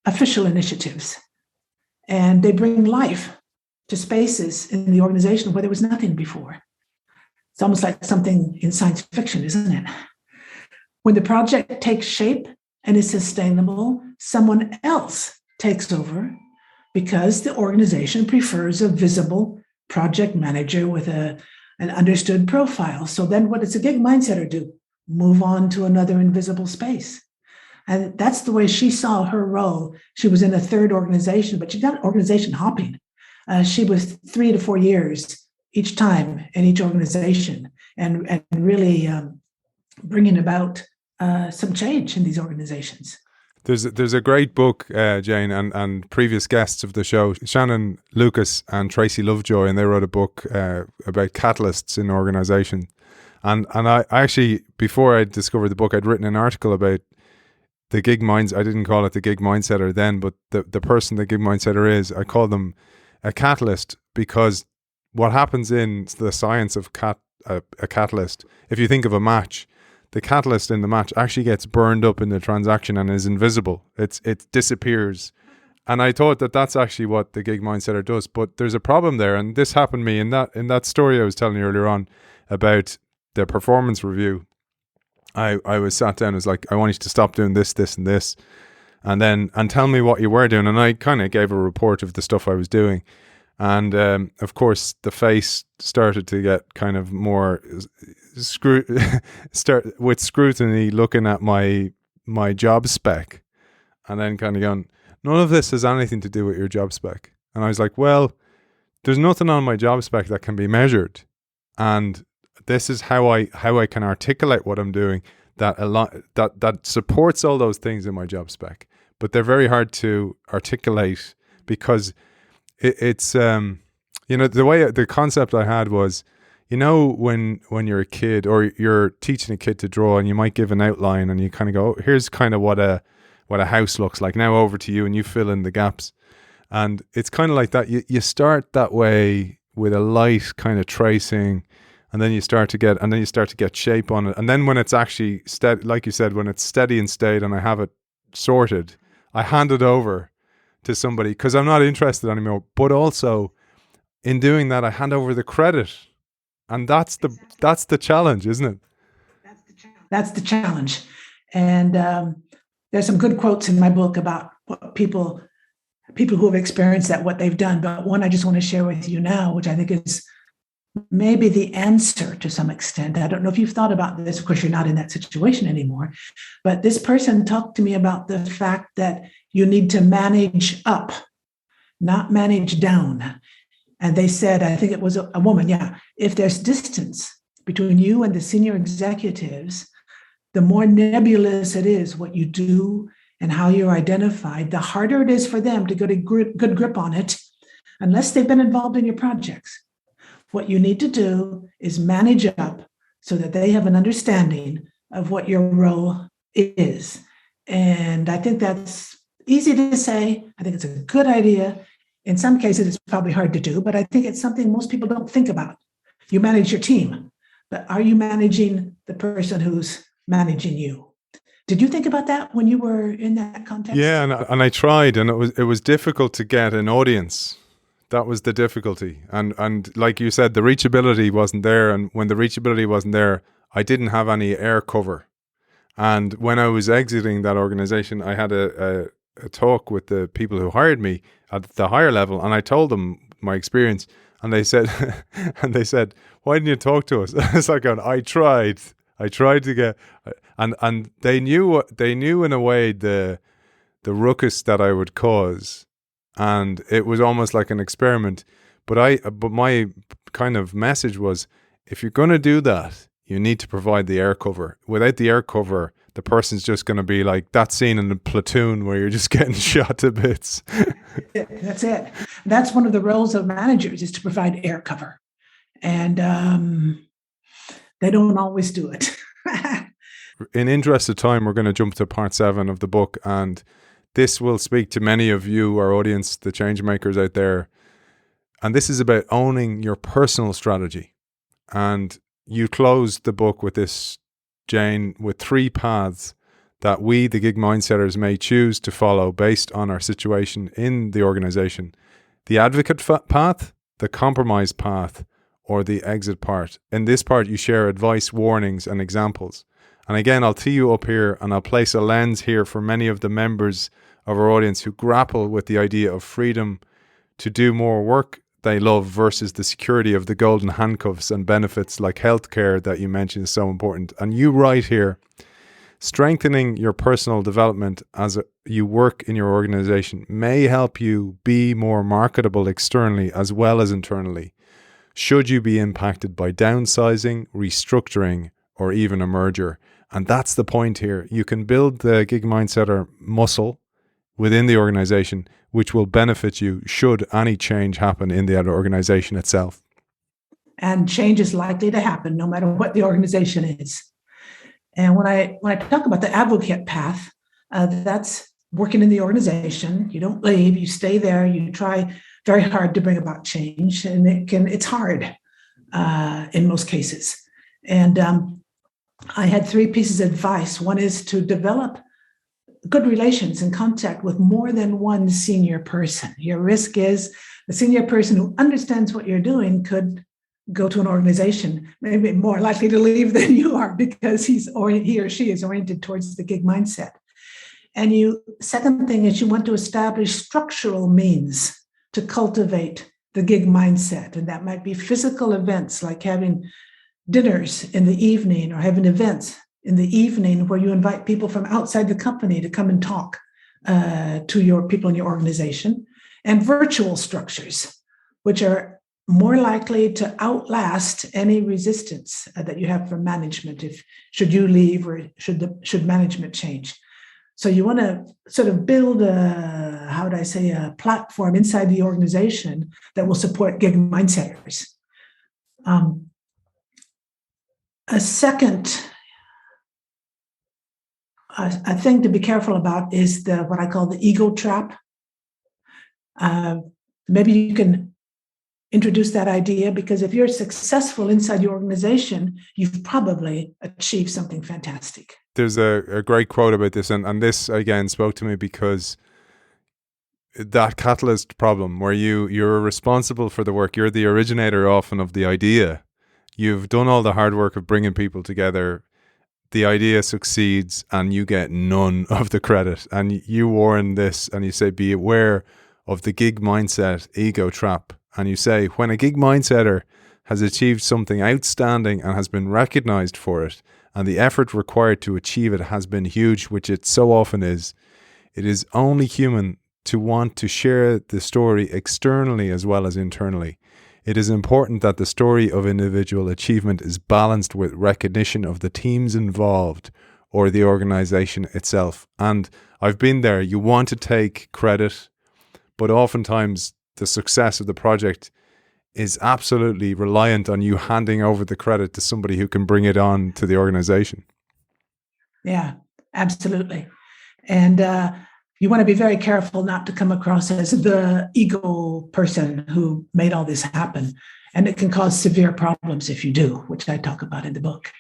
official initiatives, and they bring life to spaces in the organization where there was nothing before. It's almost like something in science fiction, isn't it? When the project takes shape and is sustainable, someone else takes over because the organization prefers a visible project manager with an understood profile. So then what does a gig mindsetter do? Move on to another invisible space. And that's the way she saw her role. She was in a third organization, but she got organization hopping. She was 3 to 4 years each time in each organization and really bringing about some change in these organizations. There's a great book, Jane, and previous guests of the show, Shannon Lucas and Tracy Lovejoy, and they wrote a book about catalysts in organization. And I actually, before I discovered the book, I'd written an article about the gig minds. I didn't call it the gig mindsetter then, but the person the gig mindsetter is, I call them a catalyst, because what happens in the science of a catalyst, if you think of a match, the catalyst in the match actually gets burned up in the transaction and is invisible. It disappears. And I thought that's actually what the gig mindsetter does. But there's a problem there, and this happened to me in that story I was telling you earlier on about the performance review. I was sat down, I was like, I want you to stop doing this, this, and this, and tell me what you were doing. And I kind of gave a report of the stuff I was doing. And of course, the face started to get kind of more with scrutiny, looking at my job spec, and then kind of going, none of this has anything to do with your job spec. And I was like, well, there's nothing on my job spec that can be measured, and this is how I can articulate what I'm doing that supports all those things in my job spec, but they're very hard to articulate because it's the concept I had was, when you're a kid or you're teaching a kid to draw, and you might give an outline and you kind of go, oh, here's kind of what a house looks like. Now over to you, and you fill in the gaps. And it's kind of like that. You start that way with a light kind of tracing, and then you start to get shape on it. And then when it's actually steady, like you said, when it's steady and stayed and I have it sorted, I hand it over to somebody because I'm not interested anymore. But also in doing that, I hand over the credit. And that's the challenge, isn't it? That's the challenge. And there's some good quotes in my book about what people who have experienced that, what they've done. But one I just want to share with you now, which I think is maybe the answer to some extent. I don't know if you've thought about this. Of course, you're not in that situation anymore. But this person talked to me about the fact that you need to manage up, not manage down. And they said, I think it was a woman, yeah, if there's distance between you and the senior executives, the more nebulous it is what you do and how you're identified, the harder it is for them to get a good grip on it, unless they've been involved in your projects. What you need to do is manage up so that they have an understanding of what your role is. And I think that's easy to say. I think it's a good idea. In some cases, it's probably hard to do, but I think it's something most people don't think about. You manage your team, but are you managing the person who's managing you? Did you think about that when you were in that context? Yeah, and I tried, and it was difficult to get an audience. That was the difficulty. And like you said, the reachability wasn't there. And when the reachability wasn't there, I didn't have any air cover. And when I was exiting that organization, I had a talk with the people who hired me at the higher level, and I told them my experience, and they said, why didn't you talk to us? It's like, I tried to get, and they knew in a way the ruckus that I would cause, and it was almost like an experiment. But my kind of message was, if you're going to do that, you need to provide the air cover. Without the air cover, the person's just going to be like that scene in the Platoon where you're just getting shot to bits. That's it. That's one of the roles of managers, is to provide air cover. And they don't always do it. In interest of time, we're going to jump to part 7 of the book, and this will speak to many of you, our audience, the change makers out there. And this is about owning your personal strategy. And you closed the book with this, Jane, with 3 paths that we, the gig mindsetters, may choose to follow based on our situation in the organization. The advocate path, the compromise path, or the exit part. In this part, you share advice, warnings, and examples. And again, I'll tee you up here, and I'll place a lens here for many of the members of our audience who grapple with the idea of freedom to do more work they love versus the security of the golden handcuffs and benefits like healthcare that you mentioned is so important. And you write here, strengthening your personal development as you work in your organization may help you be more marketable externally as well as internally, should you be impacted by downsizing, restructuring, or even a merger. And that's the point here. You can build the gig mindsetter muscle within the organization, which will benefit you should any change happen in the organization itself. And change is likely to happen no matter what the organization is. And when I talk about the advocate path, that's working in the organization. You don't leave, you stay there, you try very hard to bring about change, and it's hard in most cases. And I had 3 pieces of advice. One is to develop good relations and contact with more than one senior person. Your risk is the senior person who understands what you're doing could go to an organization, maybe more likely to leave than you are because he or she is oriented towards the gig mindset. And second thing is you want to establish structural means to cultivate the gig mindset. And that might be physical events like having dinners in the evening or having events in the evening where you invite people from outside the company to come and talk to your people in your organization, and virtual structures, which are more likely to outlast any resistance that you have from management should you leave or should management change. So you want to sort of build a platform inside the organization that will support gig mindsetters. A second a thing to be careful about is what I call the ego trap. Maybe you can introduce that idea, because if you're successful inside your organization, you've probably achieved something fantastic. There's a great quote about this, and this again spoke to me because that catalyst problem where you're responsible for the work, you're the originator often of the idea. You've done all the hard work of bringing people together. The idea succeeds and you get none of the credit. And you warn this and you say, be aware of the gig mindset ego trap. And you say, when a gig mindsetter has achieved something outstanding and has been recognized for it, and the effort required to achieve it has been huge, which it so often is, it is only human to want to share the story externally as well as internally. It is important that the story of individual achievement is balanced with recognition of the teams involved or the organization itself. And I've been there. You want to take credit, but oftentimes the success of the project is absolutely reliant on you handing over the credit to somebody who can bring it on to the organization. Yeah, absolutely. And you want to be very careful not to come across as the ego person who made all this happen. And it can cause severe problems if you do, which I talk about in the book.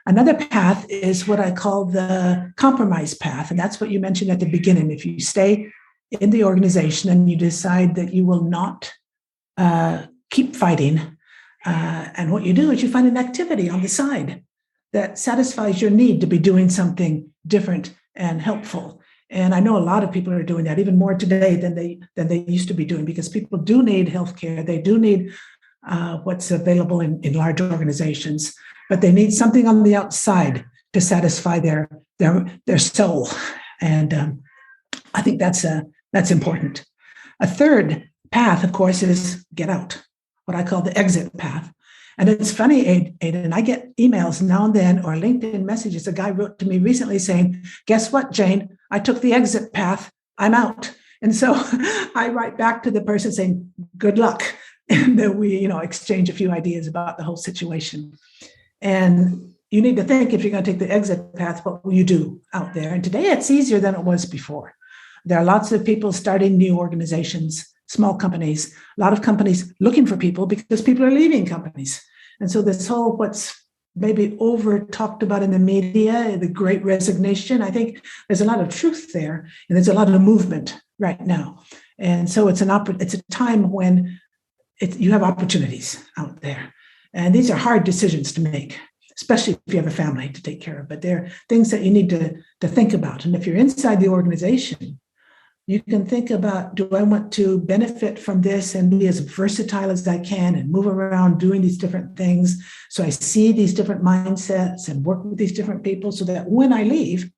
Another path is what I call the compromise path. And that's what you mentioned at the beginning. If you stay in the organization and you decide that you will not keep fighting, and what you do is you find an activity on the side that satisfies your need to be doing something different and helpful. And I know a lot of people are doing that even more today than they used to be doing, because people do need healthcare. They do need what's available in large organizations, but they need something on the outside to satisfy their soul. And I think that's important. A third path, of course, is get out. what I call the exit path. And it's funny, Aidan, I get emails now and then or LinkedIn messages. A guy wrote to me recently saying, guess what, Jane? I took the exit path. I'm out. And so I write back to the person saying, good luck. And then we, exchange a few ideas about the whole situation. And you need to think, if you're going to take the exit path, what will you do out there? And today it's easier than it was before. There are lots of people starting new organizations, small companies, a lot of companies looking for people because people are leaving companies. And so this whole what's maybe over talked about in the media, the great resignation, I think there's a lot of truth there, and there's a lot of movement right now. And so it's a time when you have opportunities out there. And these are hard decisions to make, especially if you have a family to take care of. But they're things that you need to think about. And if you're inside the organization, you can think about, do I want to benefit from this and be as versatile as I can and move around doing these different things so I see these different mindsets and work with these different people so that when I leave,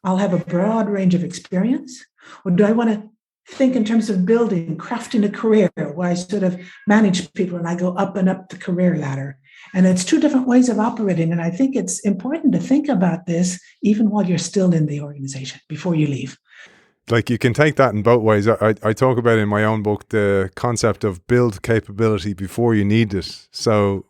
I'll have a broad range of experience? Or do I want to think in terms of building, crafting a career where I sort of manage people and I go up and up the career ladder? And it's two different ways of operating. And I think it's important to think about this even while you're still in the organization before you leave. Like, you can take that in both ways. I talk about in my own book the concept of build capability before you need it. So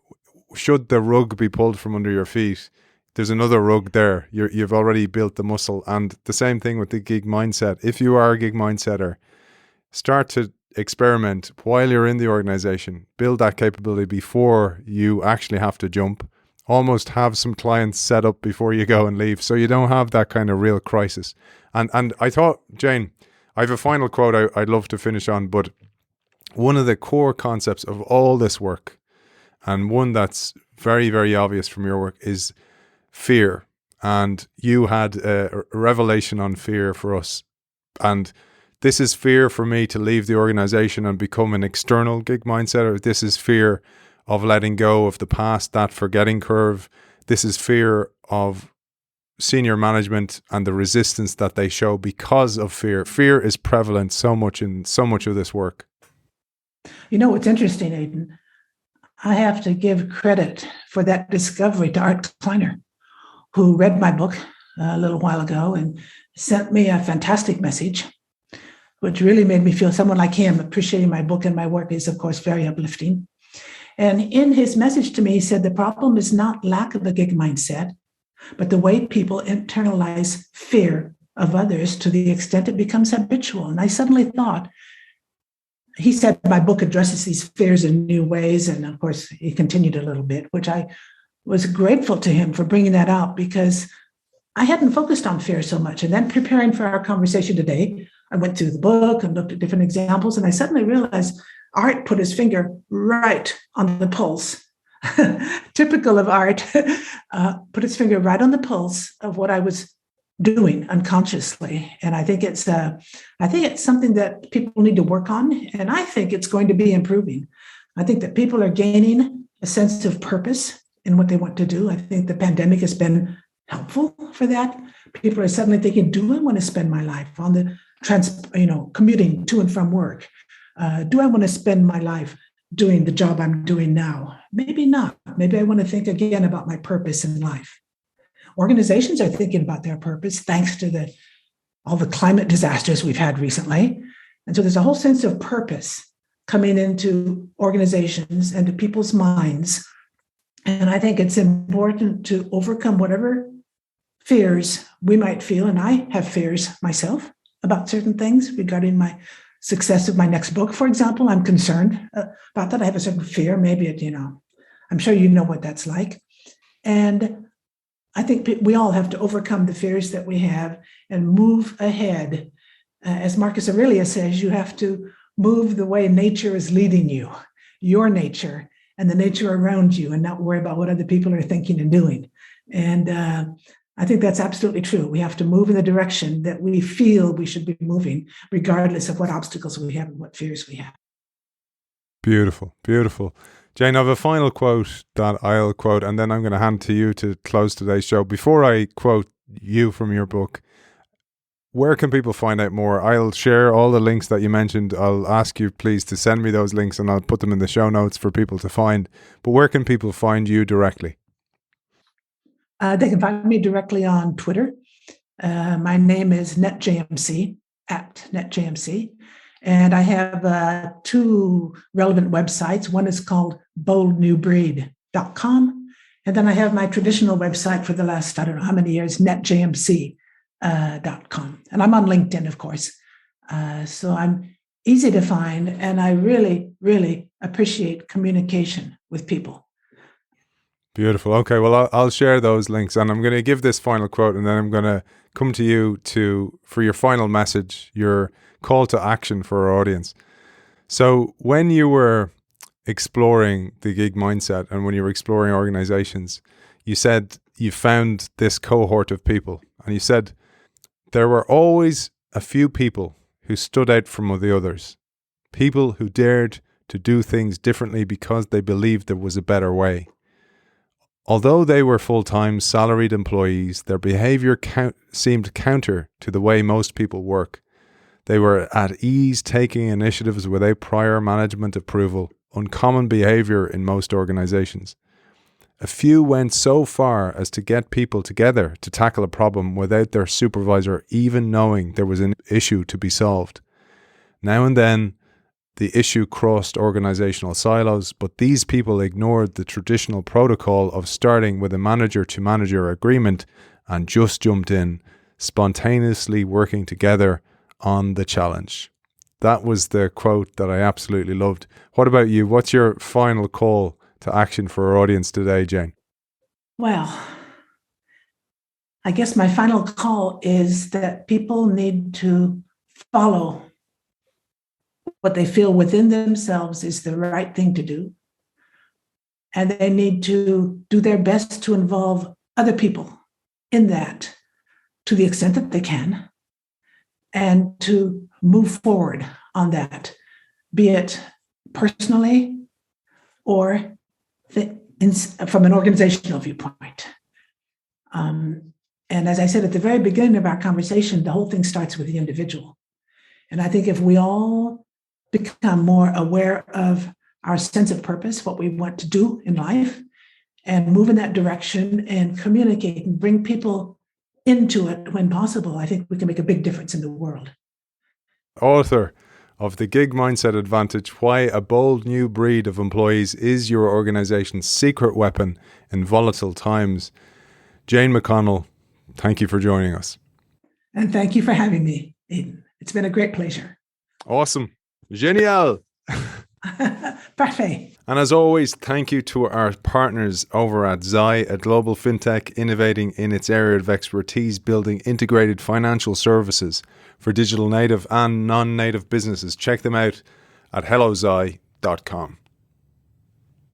should the rug be pulled from under your feet, there's another rug there. You've already built the muscle. And the same thing with the gig mindset. If you are a gig mindsetter, start to experiment while you're in the organization. Build that capability before you actually have to jump. Almost have some clients set up before you go and leave, so you don't have that kind of real crisis. And I thought, Jane, I have a final quote I'd love to finish on, but one of the core concepts of all this work, and one that's very, very obvious from your work, is fear. And you had a revelation on fear for us. And this is fear for me to leave the organization and become an external gig mindsetter. This is fear of letting go of the past, that forgetting curve. This is fear of senior management and the resistance that they show because of fear. Fear is prevalent so much in so much of this work. What's interesting, Aidan, I have to give credit for that discovery to Art Kleiner, who read my book a little while ago and sent me a fantastic message, which really made me feel someone like him appreciating my book and my work is, of course, very uplifting. And in his message to me, he said, the problem is not lack of a gig mindset, but the way people internalize fear of others to the extent it becomes habitual. And I suddenly thought, he said my book addresses these fears in new ways. And of course, he continued a little bit, which I was grateful to him for bringing that out because I hadn't focused on fear so much. And then preparing for our conversation today, I went through the book and looked at different examples. And I suddenly realized Art put his finger right on the pulse. Typical of Art, put his finger right on the pulse of what I was doing unconsciously. And I think it's something that people need to work on. And I think it's going to be improving. I think that people are gaining a sense of purpose in what they want to do. I think the pandemic has been helpful for that. People are suddenly thinking, do I want to spend my life on the commuting to and from work? Do I want to spend my life doing the job I'm doing now? Maybe not. Maybe I want to think again about my purpose in life. Organizations are thinking about their purpose thanks to all the climate disasters we've had recently. And so there's a whole sense of purpose coming into organizations and to people's minds. And I think it's important to overcome whatever fears we might feel. And I have fears myself about certain things regarding my success of my next book, for example. I'm concerned about that. I have a certain fear. Maybe I'm sure you know what that's like. And I think we all have to overcome the fears that we have and move ahead. As Marcus Aurelius says, you have to move the way nature is leading you, your nature and the nature around you, and not worry about what other people are thinking and doing. And I think that's absolutely true. We have to move in the direction that we feel we should be moving, regardless of what obstacles we have and what fears we have. Beautiful, beautiful. Jane, I have a final quote that I'll quote, and then I'm going to hand to you to close today's show. Before I quote you from your book, where can people find out more? I'll share all the links that you mentioned. I'll ask you please to send me those links and I'll put them in the show notes for people to find. But where can people find you directly? They can find me directly on Twitter. My name is NetJMC, at NetJMC. And I have two relevant websites. One is called boldnewbreed.com. And then I have my traditional website for the last, I don't know how many years, netjmc.com. And I'm on LinkedIn, of course. So I'm easy to find. And I really, really appreciate communication with people. Beautiful. Okay, well, I'll share those links. And I'm going to give this final quote, and then I'm going to come to you for your final message, your call to action for our audience. So when you were exploring the gig mindset and when you were exploring organizations, you said you found this cohort of people, and you said there were always a few people who stood out from the others, people who dared to do things differently because they believed there was a better way. Although they were full-time salaried employees, their behavior seemed counter to the way most people work. They were at ease taking initiatives without prior management approval, uncommon behavior in most organizations. A few went so far as to get people together to tackle a problem without their supervisor even knowing there was an issue to be solved. Now and then, the issue crossed organizational silos, but these people ignored the traditional protocol of starting with a manager-to-manager agreement and just jumped in, spontaneously working together on the challenge. That was the quote that I absolutely loved. What about you? What's your final call to action for our audience today, Jane? Well, I guess my final call is that people need to follow what they feel within themselves is the right thing to do. And they need to do their best to involve other people in that to the extent that they can, and to move forward on that, be it personally or from an organizational viewpoint. And as I said at the very beginning of our conversation, the whole thing starts with the individual. And I think if we all become more aware of our sense of purpose, what we want to do in life, and move in that direction and communicate and bring people into it when possible, I think we can make a big difference in the world. Author of The Gig Mindset Advantage, Why a Bold New Breed of Employees is Your Organization's Secret Weapon in Volatile Times, Jane McConnell, thank you for joining us. And thank you for having me, Aidan. It's been a great pleasure. Awesome. Génial. Parfait. And as always, thank you to our partners over at Zai, a global fintech innovating in its area of expertise, building integrated financial services for digital native and non-native businesses. Check them out at hellozai.com.